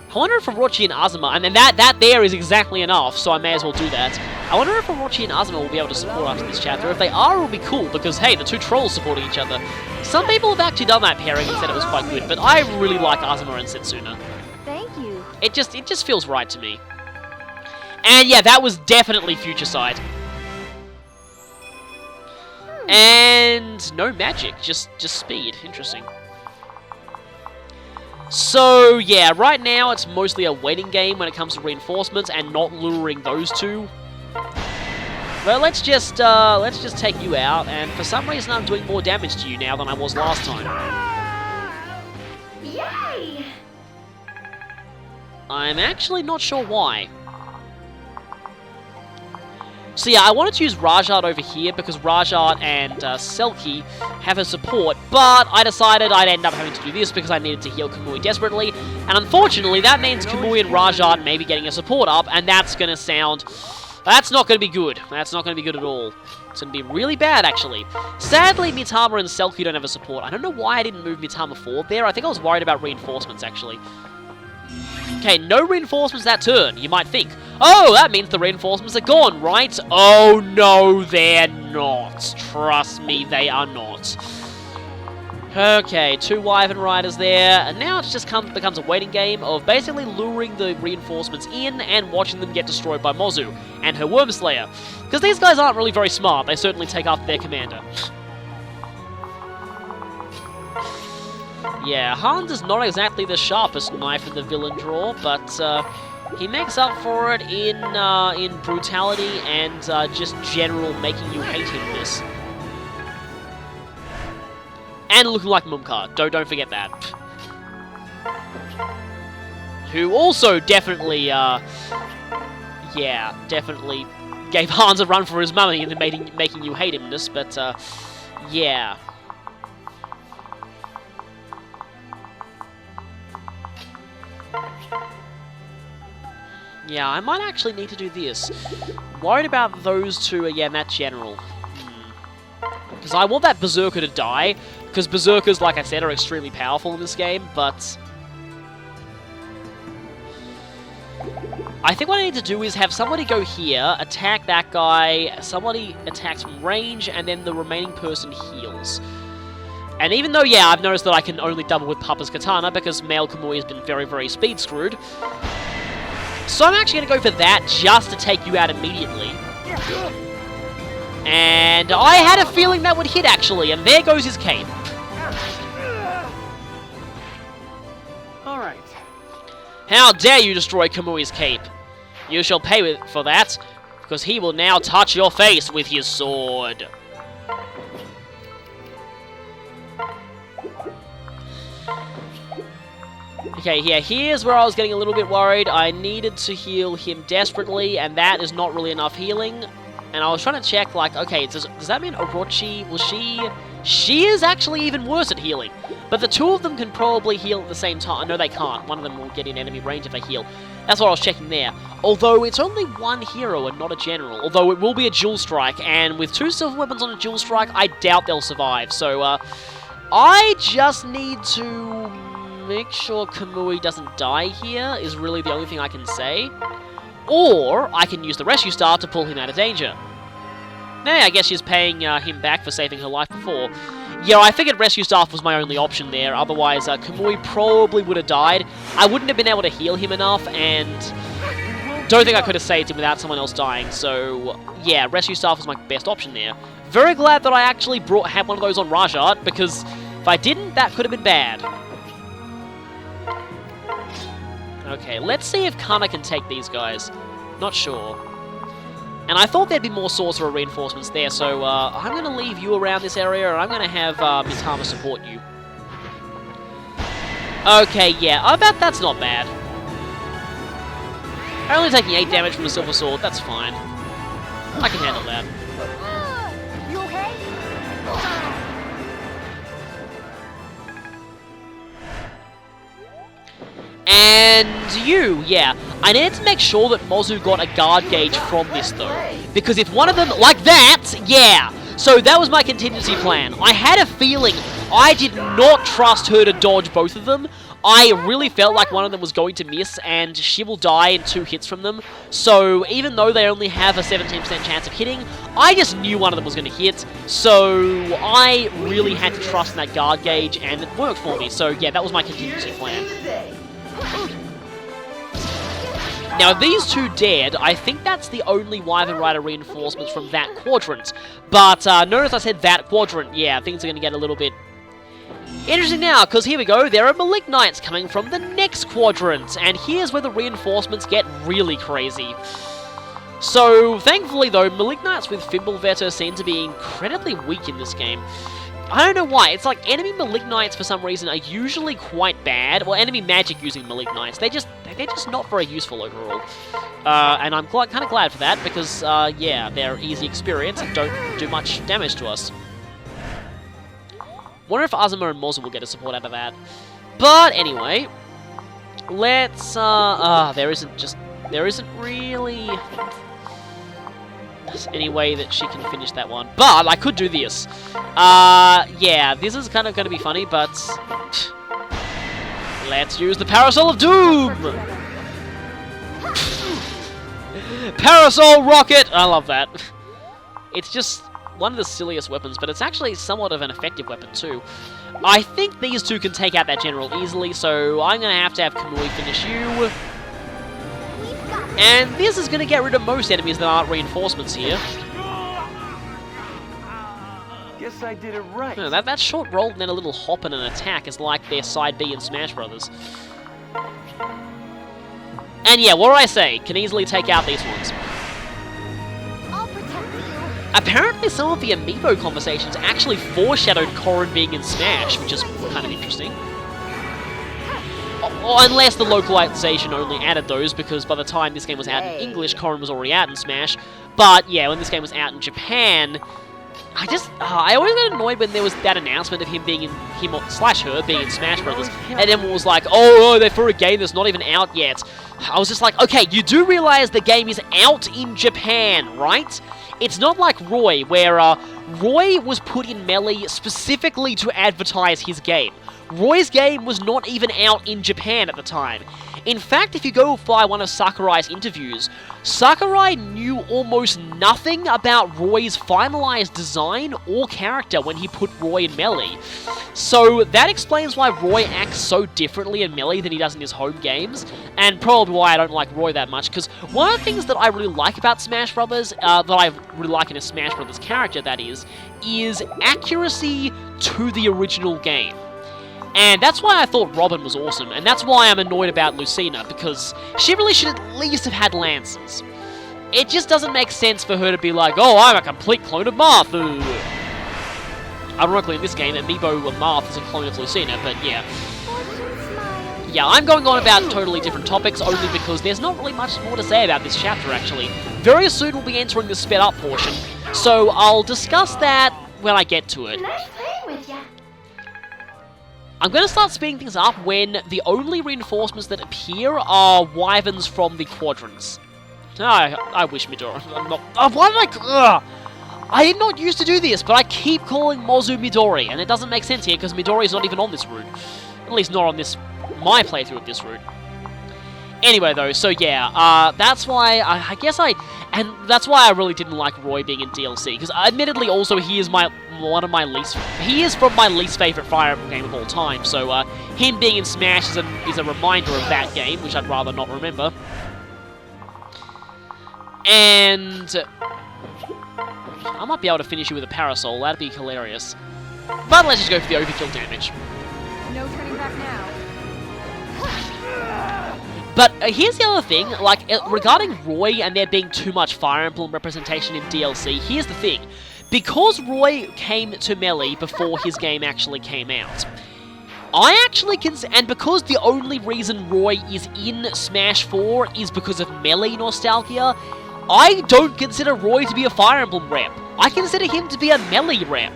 I wonder if Orochi and Azuma, and then that there is exactly enough, so I may as well do that. I wonder if Orochi and Azuma will be able to support us in this chapter. If they are, it will be cool, because, hey, the two trolls supporting each other. Some people have actually done that pairing and said it was quite good, but I really like Azuma and Setsuna. Thank you. It just feels right to me. And yeah, that was definitely Future Sight. And no magic, just speed. Interesting. So, yeah, right now it's mostly a waiting game when it comes to reinforcements and not luring those two. But let's just take you out, and for some reason I'm doing more damage to you now than I was last time. Yay! I'm actually not sure why. So yeah, I wanted to use Rajat over here because Rajat and Selkie have her support, but I decided I'd end up having to do this because I needed to heal Kamui desperately, and unfortunately that means Kamui and Rajat may be getting a support up, and that's going to sound... That's not going to be good. That's not going to be good at all. It's going to be really bad, actually. Sadly, Mitama and Selkie don't have a support. I don't know why I didn't move Mitama forward there. I think I was worried about reinforcements, actually. Okay, no reinforcements that turn, you might think. Oh, that means the reinforcements are gone, right? Oh, no, they're not. Trust me, they are not. Okay, 2 Wyvern Riders there, and now it just becomes a waiting game of basically luring the reinforcements in and watching them get destroyed by Mozu and her Wormslayer. Because these guys aren't really very smart, they certainly take after their commander. Yeah, Hans is not exactly the sharpest knife in the villain drawer, but he makes up for it in brutality and just general making you hate him-ness. And looking like Mumka, don't forget that. Who also definitely, yeah, definitely gave Hans a run for his money and making you hate him-ness, but, yeah. Yeah, I might actually need to do this. Worried about those two, yeah, and that general. Because I want that Berserker to die, because Berserkers, like I said, are extremely powerful in this game, but... I think what I need to do is have somebody go here, attack that guy, somebody attacks from range, and then the remaining person heals. And even though, yeah, I've noticed that I can only double with Papa's Katana, because male Kamui has been very, very speed screwed. So I'm actually going to go for that, just to take you out immediately. And I had a feeling that would hit, actually, and there goes his cape. Alright. How dare you destroy Kamui's cape? You shall pay for that, because he will now touch your face with his sword. Okay, yeah, here's where I was getting a little bit worried. I needed to heal him desperately, and that is not really enough healing. And I was trying to check, like, okay, does that mean Orochi, will she is actually even worse at healing. But the two of them can probably heal at the same time. No, they can't. One of them will get in enemy range if they heal. That's what I was checking there. Although, it's only one hero and not a general. Although, it will be a dual strike, and with 2 silver weapons on a dual strike, I doubt they'll survive. So, I just need to make sure Kamui doesn't die here, is really the only thing I can say. Or, I can use the Rescue Star to pull him out of danger. Nah, I guess she's paying him back for saving her life before. Yeah, I figured Rescue Staff was my only option there, otherwise Kamui probably would have died. I wouldn't have been able to heal him enough, and don't think I could have saved him without someone else dying, so yeah, Rescue Staff was my best option there. Very glad that I actually had one of those on Rajat, because if I didn't, that could have been bad. Okay, let's see if Kana can take these guys. Not sure. And I thought there'd be more Sorcerer reinforcements there, so I'm going to leave you around this area, and I'm going to have Mitama support you. Okay, yeah, I bet that's not bad. Only taking 8 damage from a Silver Sword, that's fine. I can handle that. You okay? And you, yeah. I needed to make sure that Mozu got a guard gauge from this, though. Because if one of them, like that, yeah. So that was my contingency plan. I had a feeling I did not trust her to dodge both of them. I really felt like one of them was going to miss, and she will die in 2 hits from them. So even though they only have a 17% chance of hitting, I just knew one of them was going to hit. So I really had to trust in that guard gauge, and it worked for me. So yeah, that was my contingency plan. Now, if these 2 dead, I think that's the only Wyvern Rider reinforcements from that quadrant. But notice I said that quadrant, yeah, things are going to get a little bit Interesting now, because here we go, there are Malignites coming from the next quadrant, and here's where the reinforcements get really crazy. So, thankfully though, Malignites with Fimbulvetter seem to be incredibly weak in this game. I don't know why, it's like enemy Malignites for some reason are usually quite bad, or enemy magic using Malignites, they're just not very useful overall. And I'm kind of glad for that, because, yeah, they're easy experience and don't do much damage to us. Wonder if Azuma and Mozu will get a support out of that. But anyway, let's, there isn't really any way that she can finish that one. But I could do this. Yeah, this is kind of going to be funny, but let's use the Parasol of Doom! Parasol Rocket! I love that. It's just one of the silliest weapons, but it's actually somewhat of an effective weapon too. I think these two can take out that general easily, so I'm going to have Kamui finish you. And this is going to get rid of most enemies that aren't reinforcements here. Guess I did it right. No, that short roll and then a little hop and an attack is like their side B in Smash Brothers. And yeah, what do I say? Can easily take out these ones. Apparently some of the amiibo conversations actually foreshadowed Corrin being in Smash, which is kind of interesting. Unless the localization only added those, because by the time this game was out in English, Corrin was already out in Smash. But yeah, when this game was out in Japan, I always got annoyed when there was that announcement of him being in, her being in Smash Brothers, and everyone was like, oh, they're for a game that's not even out yet. I was just like, okay, you do realize the game is out in Japan, right? It's not like Roy, where Roy was put in Melee specifically to advertise his game. Roy's game was not even out in Japan at the time. In fact, if you go by one of Sakurai's interviews, Sakurai knew almost nothing about Roy's finalized design or character when he put Roy in Melee. So that explains why Roy acts so differently in Melee than he does in his home games, and probably why I don't like Roy that much, because one of the things that I really like about Smash Brothers, that I really like in a Smash Brothers character, that is accuracy to the original game. And that's why I thought Robin was awesome, and that's why I'm annoyed about Lucina, because she really should at least have had lances. It just doesn't make sense for her to be like, oh, I'm a complete clone of Marth. Ironically, in this game, Amiibo of Marth is a clone of Lucina, but yeah. Yeah, I'm going on about totally different topics, only because there's not really much more to say about this chapter, actually. Very soon we'll be entering the sped up portion, so I'll discuss that when I get to it. Nice playing with ya. I'm going to start speeding things up when the only reinforcements that appear are wyverns from the quadrants. I wish Midori. I'm not. Why did I did not used to do this, but I keep calling Mozu Midori, and it doesn't make sense here because Midori is not even on this route. At least not on my playthrough of this route. Anyway, though, so yeah, that's why and that's why I really didn't like Roy being in DLC, because admittedly also he is from my least favorite Fire Emblem game of all time, so him being in Smash is a reminder of that game, which I'd rather not remember. And I might be able to finish you with a Parasol, that'd be hilarious. But let's just go for the overkill damage. No turning back now. But here's the other thing, like, regarding Roy and there being too much Fire Emblem representation in DLC, here's the thing. Because Roy came to Melee before his game actually came out, and because the only reason Roy is in Smash 4 is because of Melee nostalgia, I don't consider Roy to be a Fire Emblem rep. I consider him to be a Melee rep.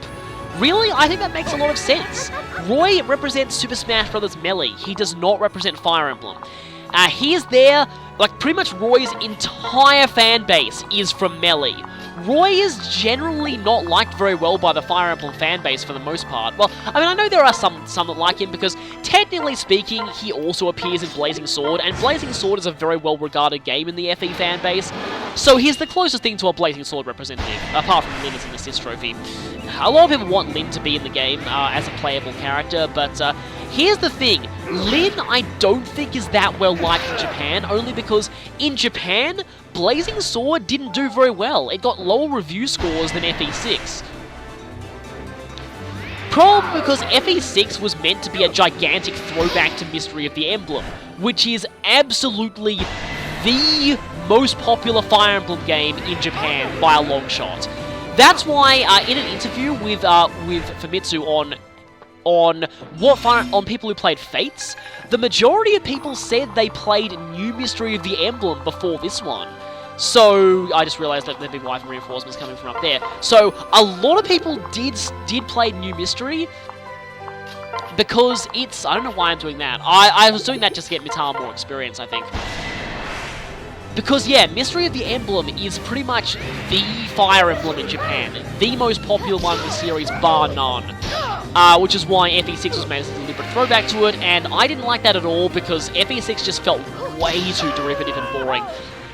Really? I think that makes a lot of sense. Roy represents Super Smash Bros. Melee. He does not represent Fire Emblem. He is there, like, pretty much Roy's entire fan base is from Melee. Roy is generally not liked very well by the Fire Emblem fan base for the most part. Well, I mean, I know there are some that like him because, technically speaking, he also appears in Blazing Sword, and Blazing Sword is a very well-regarded game in the FE fan base, so he's the closest thing to a Blazing Sword representative, apart from Lyn as an assist trophy. A lot of people want Lyn to be in the game as a playable character, but here's the thing. Lyn, I don't think is that well liked in Japan, only because in Japan, Blazing Sword didn't do very well. It got lower review scores than FE6. Probably because FE6 was meant to be a gigantic throwback to Mystery of the Emblem, which is absolutely the most popular Fire Emblem game in Japan by a long shot. That's why in an interview with Famitsu on people who played Fates, the majority of people said they played New Mystery of the Emblem before this one. So, I just realized that there'd be Wyvern reinforcements coming from up there. So, a lot of people did play New Mystery, because it's... I don't know why I'm doing that. I was doing that just to get Mitara more experience, I think. Because, yeah, Mystery of the Emblem is pretty much the Fire Emblem in Japan. The most popular one in the series, bar none. Which is why FE6 was made as a deliberate throwback to it, and I didn't like that at all, because FE6 just felt way too derivative and boring.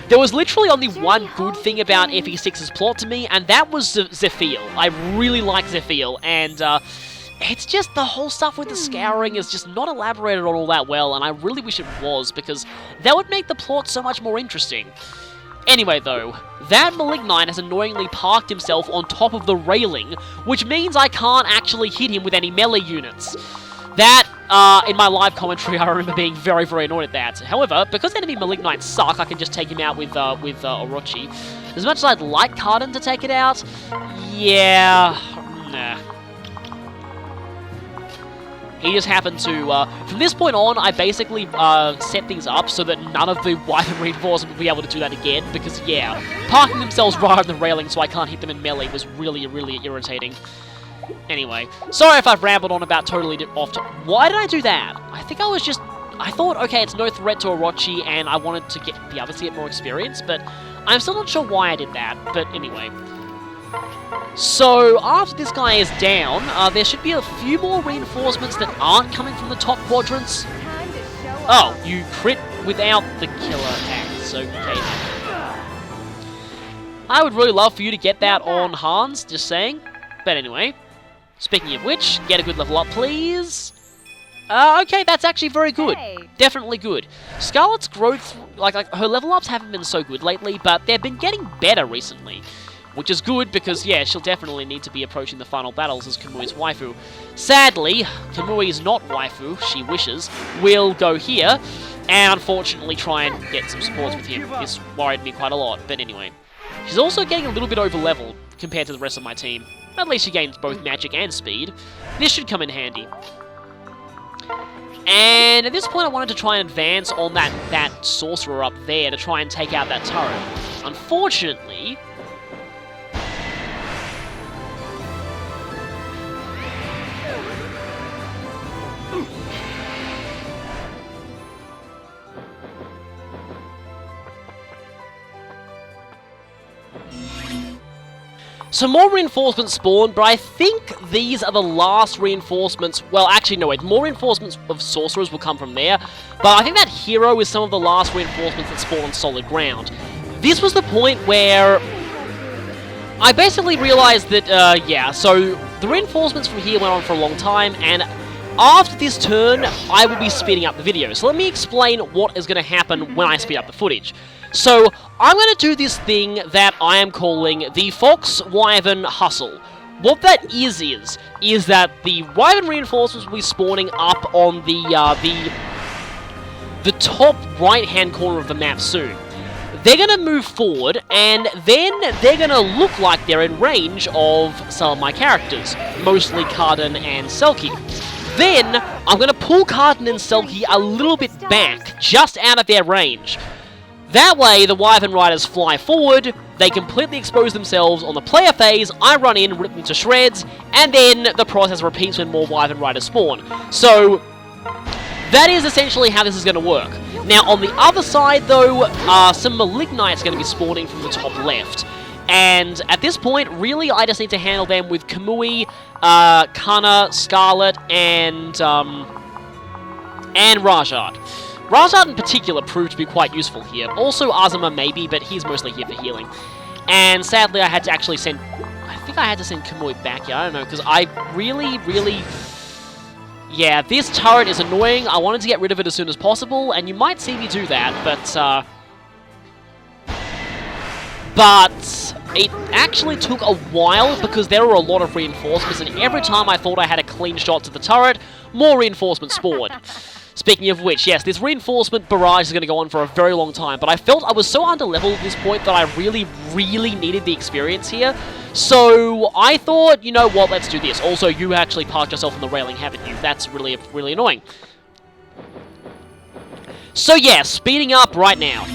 There was literally only one good thing about FE6's plot to me, and that was Zephyr. I really like Zephyr, and it's just the whole stuff with the scouring is just not elaborated on all that well, and I really wish it was, because that would make the plot so much more interesting. Anyway though, that Malignite has annoyingly parked himself on top of the railing, which means I can't actually hit him with any melee units. That, in my live commentary, I remember being very, very annoyed at that. However, because enemy Malignites suck, I can just take him out with Orochi. As much as I'd like Cardin to take it out, yeah, nah. He just happened to, from this point on, I basically set things up so that none of the Wyvern reinforcements will be able to do that again, because, yeah, parking themselves right on the railing so I can't hit them in melee was really, really irritating. Anyway, sorry if I've rambled on about totally off. Why did I do that? I think I thought, okay, it's no threat to Orochi, and I wanted to get the others to get more experience, but I'm still not sure why I did that, but anyway. So, after this guy is down, there should be a few more reinforcements that aren't coming from the top quadrants. Oh, you crit without the killer axe, okay. I would really love for you to get that on Hans, just saying. But anyway, speaking of which, get a good level up, please. Okay, that's actually very good. Hey. Definitely good. Scarlet's growth, like her level ups haven't been so good lately, but they've been getting better recently. Which is good, because, yeah, she'll definitely need to be approaching the final battles as Kamui's waifu. Sadly, Kamui's not waifu, she wishes. We'll go here, and unfortunately try and get some supports with him. This worried me quite a lot, but anyway. She's also getting a little bit over-leveled compared to the rest of my team. At least she gains both magic and speed. This should come in handy. And at this point I wanted to try and advance on that sorcerer up there to try and take out that turret. Unfortunately... So more reinforcements spawn, but I think these are the last reinforcements. Well, actually, no, wait. More reinforcements of sorcerers will come from there. But I think that hero is some of the last reinforcements that spawn on solid ground. This was the point where I basically realized that, yeah, so the reinforcements from here went on for a long time, and after this turn, I will be speeding up the video. So let me explain what is going to happen when I speed up the footage. So, I'm going to do this thing that I am calling the Fox Wyvern Hustle. What that is that the Wyvern reinforcements will be spawning up on the top right-hand corner of the map soon. They're going to move forward, and then they're going to look like they're in range of some of my characters, mostly Cardin and Selkie. Then, I'm going to pull Cardin and Selkie a little bit back, just out of their range. That way, the Wyvern Riders fly forward, they completely expose themselves on the player phase, I run in, rip them to shreds, and then the process repeats when more Wyvern Riders spawn. So, that is essentially how this is going to work. Now, on the other side, though, some Malignites going to be spawning from the top left. And at this point, really, I just need to handle them with Kamui, Kana, Scarlet, and Rajat. Rajat in particular proved to be quite useful here. Also Azuma maybe, but he's mostly here for healing. And sadly I had to actually send... I think I had to send Kamui back here, I don't know, because I really... Yeah, this turret is annoying. I wanted to get rid of it as soon as possible, and you might see me do that, but it actually took a while because there were a lot of reinforcements, and every time I thought I had a clean shot to the turret, more reinforcements spawned. Speaking of which, yes, this reinforcement barrage is going to go on for a very long time, but I felt I was so under-leveled at this point that I really, really needed the experience here. So I thought, you know what, let's do this. Also, you actually parked yourself on the railing, haven't you? That's really, really annoying. So yeah, speeding up right now.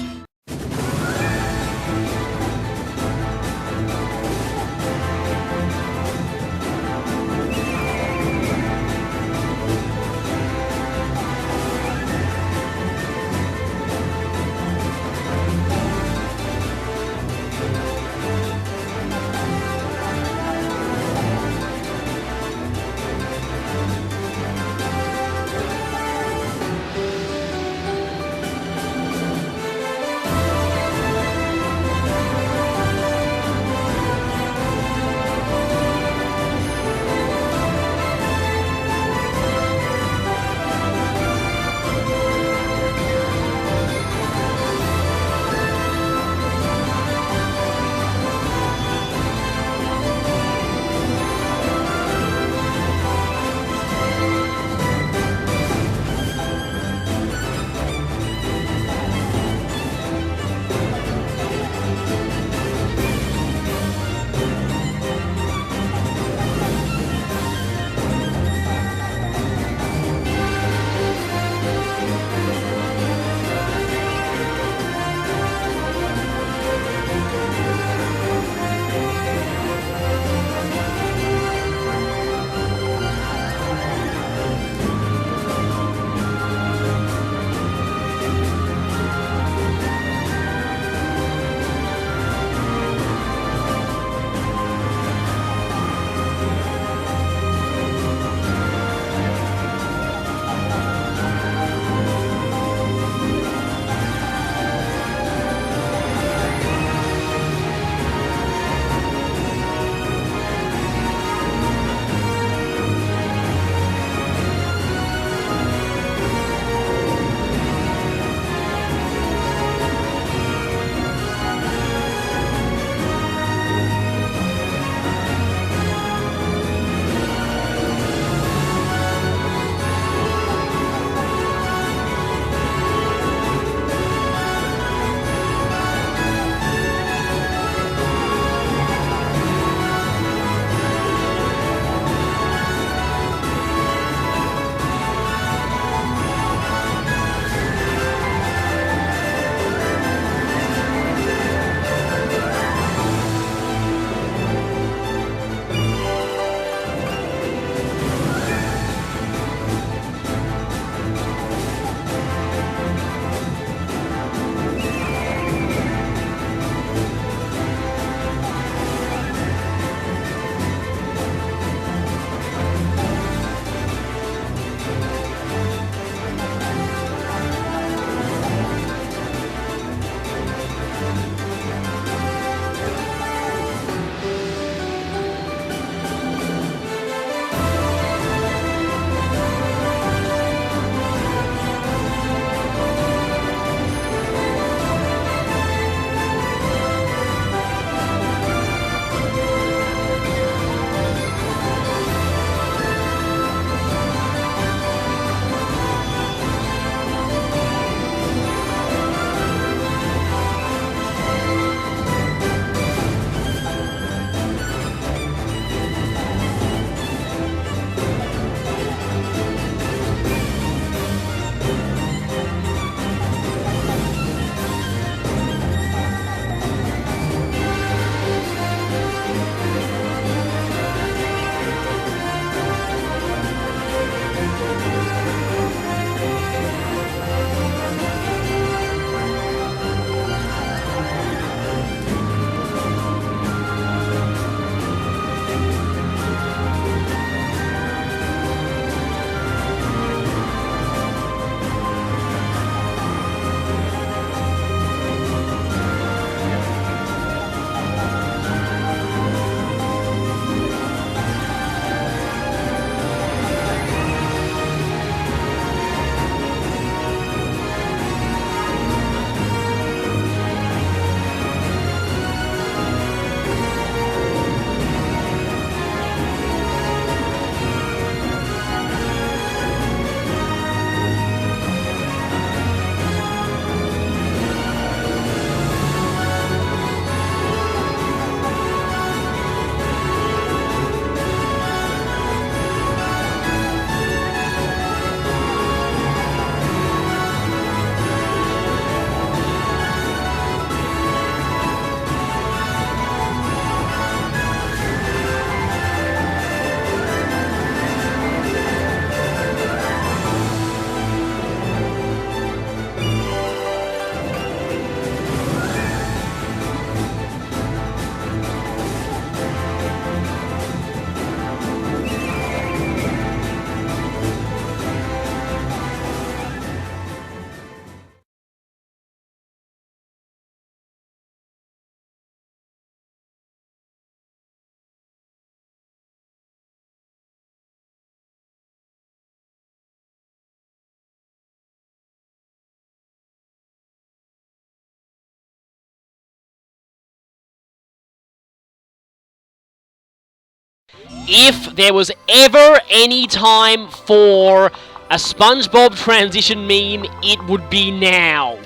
if there was ever any time for a SpongeBob transition meme, it would be now.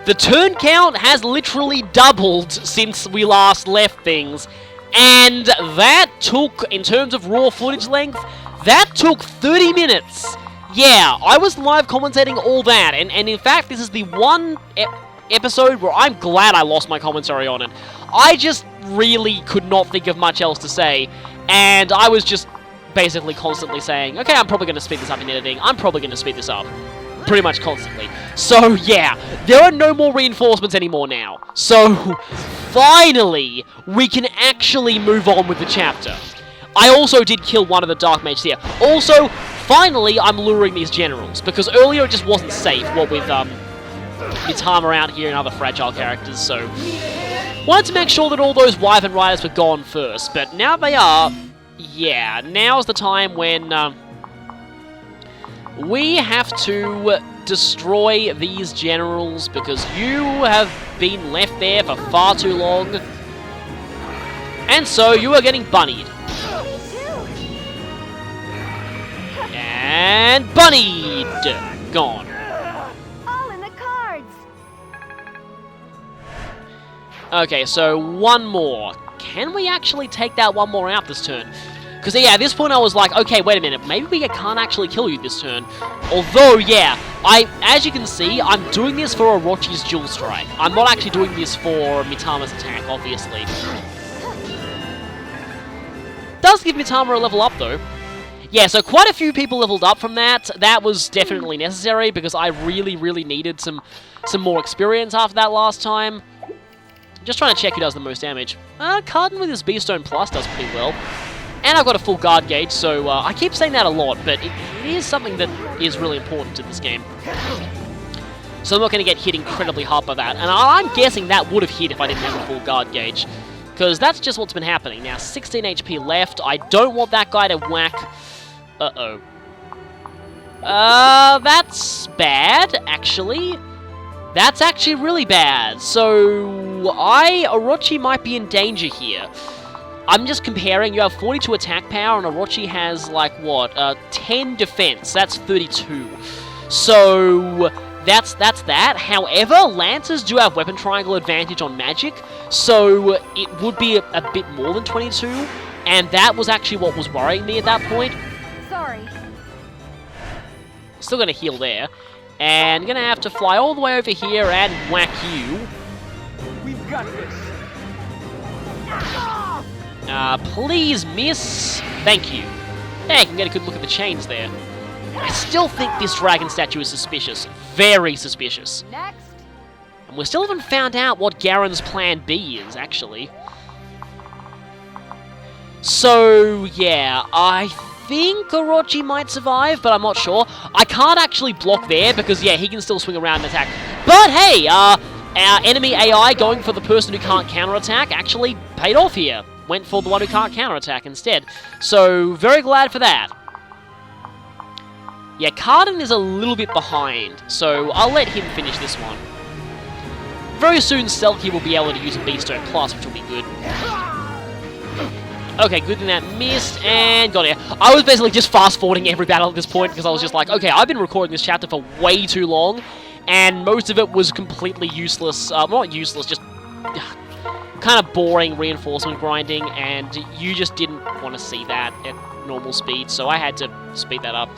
The turn count has literally doubled since we last left things, and that took, in terms of raw footage length, that took 30 minutes. Yeah, I was live commentating all that, and in fact, this is the one episode where I'm glad I lost my commentary on it. I just really could not think of much else to say, and I was just basically constantly saying, okay, I'm probably going to speed this up in editing, I'm probably going to speed this up. Pretty much constantly. So, yeah, there are no more reinforcements anymore now. So, finally, we can actually move on with the chapter. I also did kill one of the Dark Mages here. Also, finally, I'm luring these generals, because earlier it just wasn't safe, what with, Mitama out here and other fragile characters, so... Wanted to make sure that all those Wyvern Riders were gone first, but now they are... Yeah, now's the time when, we have to destroy these generals because you have been left there for far too long. And so you are getting bunnied. And bunnied! Gone. All in the cards. Okay, so one more. Can we actually take that one more out this turn? Because, yeah, at this point I was like, okay, wait a minute, maybe we can't actually kill you this turn. Although, yeah, as you can see, I'm doing this for Orochi's Dual Strike. I'm not actually doing this for Mitama's attack, obviously. Does give Mitama a level up, though. Yeah, so quite a few people leveled up from that. That was definitely necessary, because I really, really needed some more experience after that last time. Just trying to check who does the most damage. Cardin with his B-Stone Plus does pretty well. And I've got a full guard gauge, so I keep saying that a lot, but it is something that is really important to this game. So I'm not going to get hit incredibly hard by that. And I'm guessing that would have hit if I didn't have a full guard gauge. Because that's just what's been happening. Now, 16 HP left. I don't want that guy to whack... Uh-oh. That's bad, actually. That's actually really bad. So, Orochi might be in danger here. I'm just comparing, you have 42 attack power, and Orochi has, like, what, 10 defense. That's 32. So, that's that. However, Lancers do have weapon triangle advantage on magic, so it would be a bit more than 22, and that was actually what was worrying me at that point. Sorry. Still gonna heal there, and gonna have to fly all the way over here and whack you. We've got this. Please miss. Thank you. Hey, I can get a good look at the chains there. I still think this dragon statue is suspicious. Very suspicious. Next. And we still haven't found out what Garen's plan B is, actually. So, yeah, I think Orochi might survive, but I'm not sure. I can't actually block there because, yeah, he can still swing around and attack. But, hey, our enemy AI going for the person who can't counterattack actually paid off here. Went for the one who can't counterattack instead. So, very glad for that. Yeah, Cardin is a little bit behind, so I'll let him finish this one. Very soon, Selkie will be able to use a B-Stone Plus, which will be good. Okay, good thing that missed, and got it. I was basically just fast-forwarding every battle at this point, because I was just like, okay, I've been recording this chapter for way too long, and most of it was completely useless. Not useless, just kind of boring reinforcement grinding, and you just didn't want to see that at normal speed, so I had to speed that up.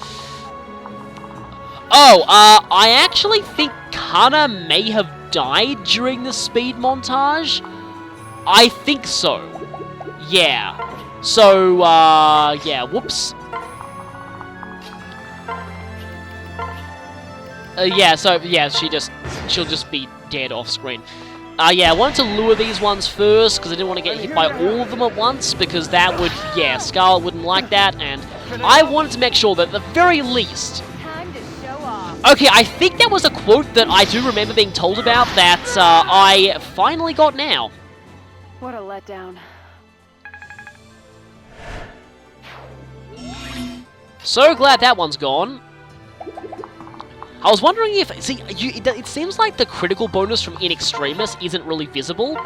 Oh, I actually think Kana may have died during the speed montage. I think so. Yeah. So, yeah, whoops. Yeah, so, yeah, she'll just be dead off screen. Yeah, I wanted to lure these ones first, because I didn't want to get hit by all of them at once, because that would, yeah, Scarlet wouldn't like that, and I wanted to make sure that at the very least... Time to show off. Okay, I think that was a quote that I do remember being told about that I finally got now. What a letdown. So glad that one's gone. I was wondering if... See, it seems like the critical bonus from In Extremis isn't really visible.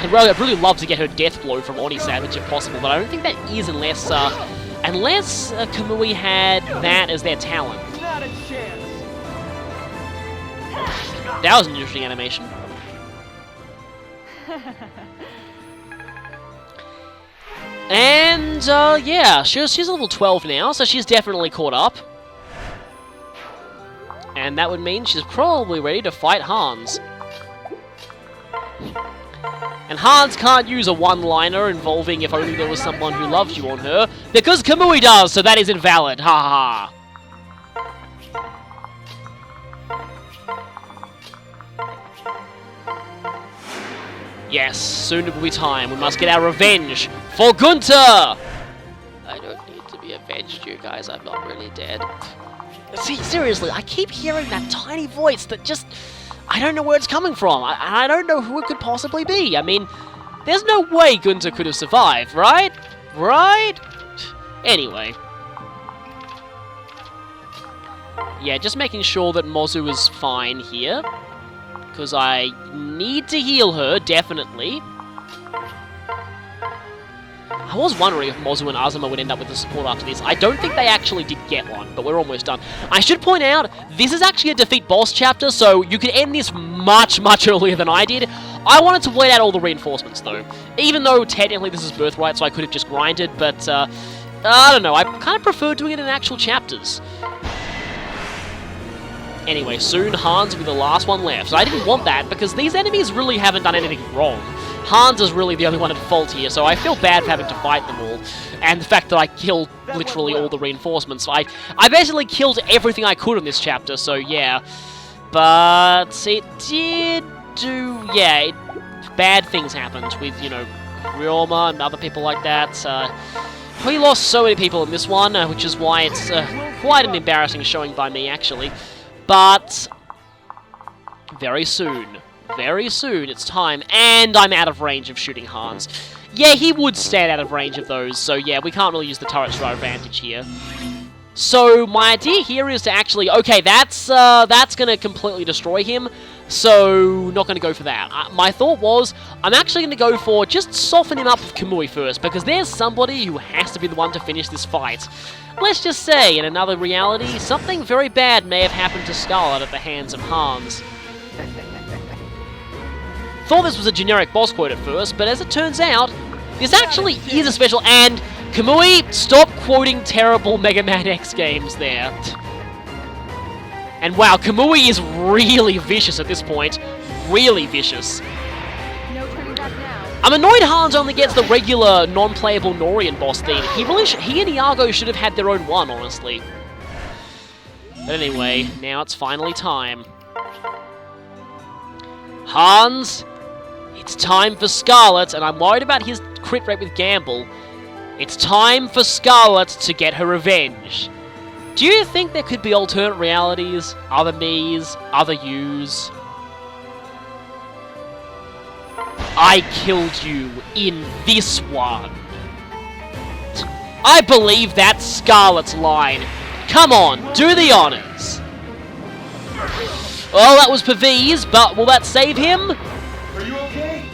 I'd really love to get her death blow from Oni Savage if possible, but I don't think that is unless Kamui had that as their talent. Not a chance. That was an interesting animation. And, yeah, she's level 12 now, so she's definitely caught up. And that would mean she's probably ready to fight Hans. And Hans can't use a one-liner involving if only there was someone who loved you on her, because Kamui does, so that is invalid. Ha ha ha. Yes, soon it will be time. We must get our revenge for Gunther! I don't need to be avenged, you guys. I'm not really dead. See, seriously, I keep hearing that tiny voice that just... I don't know where it's coming from. I don't know who it could possibly be. I mean, there's no way Gunther could have survived, right? Right? Anyway. Yeah, just making sure that Mozu is fine here. Because I need to heal her, definitely. I was wondering if Mozu and Azuma would end up with a support after this. I don't think they actually did get one, but we're almost done. I should point out, this is actually a defeat boss chapter, so you could end this much, much earlier than I did. I wanted to wait out all the reinforcements, though. Even though, technically, this is Birthright, so I could have just grinded, but, I don't know. I kind of prefer doing it in actual chapters. Anyway, soon Hans will be the last one left. I didn't want that, because these enemies really haven't done anything wrong. Hans is really the only one at fault here, so I feel bad for having to fight them all. And the fact that I killed literally all the reinforcements. I basically killed everything I could in this chapter, so yeah. But it did do... yeah, bad things happened with, you know, Ryoma and other people like that. We lost so many people in this one, which is why it's quite an embarrassing showing by me, actually. But very soon, it's time, and I'm out of range of shooting Hans. Yeah, he would stand out of range of those, so yeah, we can't really use the turrets to our advantage here. So my idea here is to actually, okay, that's gonna completely destroy him, so not gonna go for that. My thought was, I'm actually gonna go for just soften him up with Kamui first, because there's somebody who has to be the one to finish this fight. Let's just say, in another reality, something very bad may have happened to Scarlet at the hands of Hans. Thought this was a generic boss quote at first, but as it turns out, this actually is a special, and Kamui, stop quoting terrible Mega Man X games there. And wow, Kamui is really vicious at this point. Really vicious. No turning back now. I'm annoyed Hans only gets the regular, non-playable Norian boss theme. He and Iago should have had their own one, honestly. But anyway, now it's finally time. Hans, it's time for Scarlet, and I'm worried about his crit rate with Gamble. It's time for Scarlet to get her revenge. Do you think there could be alternate realities? Other me's? Other you's? I killed you in this one. I believe that's Scarlet's line. Come on, do the honors. Well, that was Paviz, but will that save him? Are you okay?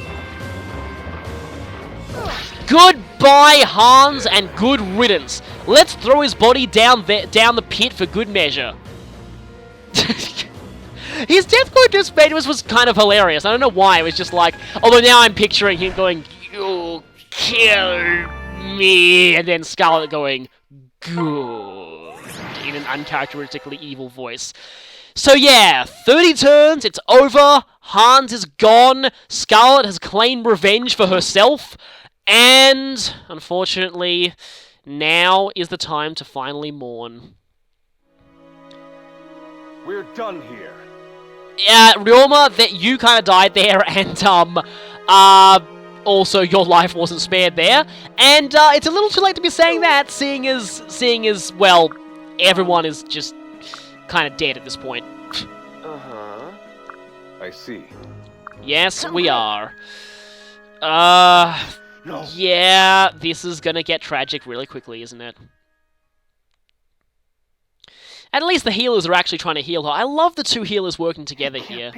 Goodbye, Hans, and good riddance. Let's throw his body down the pit for good measure. His death quote just made was kind of hilarious. I don't know why. It was just like, although now I'm picturing him going, "You killed me," and then Scarlet going, "Good," in an uncharacteristically evil voice. So yeah, 30 turns, it's over, Hans is gone, Scarlet has claimed revenge for herself, and, unfortunately, now is the time to finally mourn. We're done here. Yeah, Ryoma, that you kind of died there, and, also your life wasn't spared there, and, it's a little too late to be saying that, seeing as, well, everyone is just kind of dead at this point. Uh-huh. I see. Yes, we are. No. Yeah, this is gonna get tragic really quickly, isn't it? At least the healers are actually trying to heal her. I love the two healers working together here.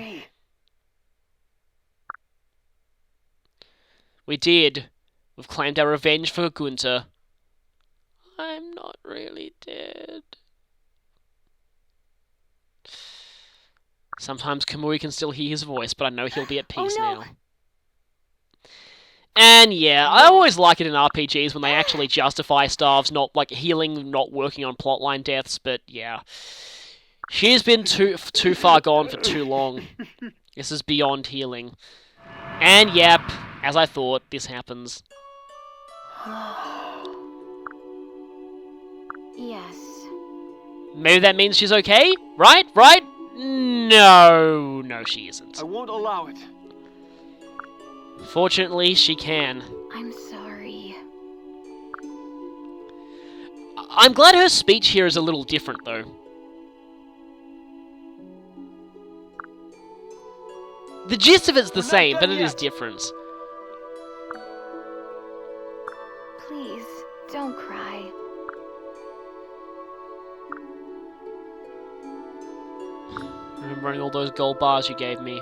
We did. We've claimed our revenge for Gunter. I'm not really dead. Sometimes Kamui can still hear his voice, but I know he'll be at peace now. And yeah, I always like it in RPGs when they actually justify stuff's not, like, healing not working on plotline deaths, but yeah. She's been too far gone for too long. This is beyond healing. And yep, as I thought, this happens. Yes. Maybe that means she's okay? Right? Right? No, she isn't. I won't allow it. Fortunately, she can. I'm sorry. I'm glad her speech here is a little different, though. The gist of it's the same, but it is different. Please, don't cry. Remembering all those gold bars you gave me.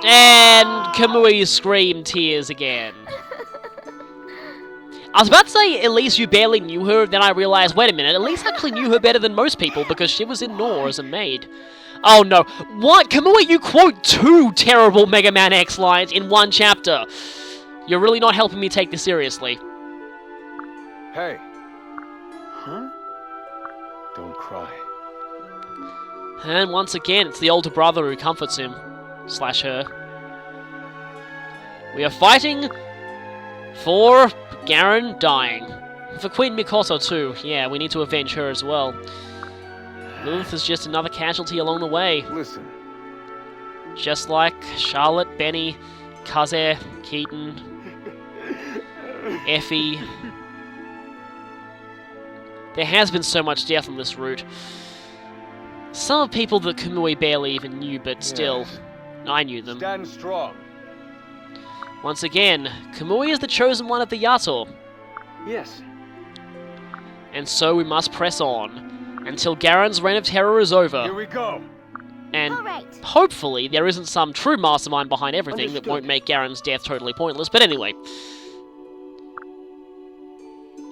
And Kamui screamed tears again. I was about to say, at least you barely knew her, then I realized, wait a minute, at least I actually knew her better than most people, because she was in Nor as a maid. Oh no. What? Kamui, you quote 2 terrible Mega Man X lines in 1 chapter. You're really not helping me take this seriously. Hey. Huh? Don't cry. And once again, it's the older brother who comforts him. Slash her. We are fighting for Garen dying. For Queen Mikoto too. Yeah, we need to avenge her as well. Lilith is just another casualty along the way. Listen. Just like Charlotte, Benny, Kaze, Keaton, Effie. There has been so much death on this route. Some of people that Kamui barely even knew, but still, I knew them. Stand strong. Once again, Kamui is the chosen one of the Yato. Yes. And so we must press on, until Garen's reign of terror is over. Here we go. And All right. hopefully there isn't some true mastermind behind everything that Understood. won't make Garen's death totally pointless, but anyway.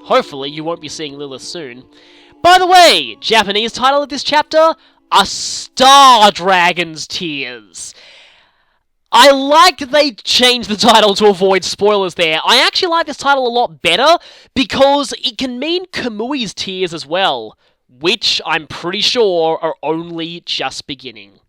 Hopefully you won't be seeing Lilith soon. By the way, Japanese title of this chapter, A Star Dragon's Tears. I like that they changed the title to avoid spoilers there. I actually like this title a lot better, because it can mean Kamui's tears as well, which I'm pretty sure are only just beginning.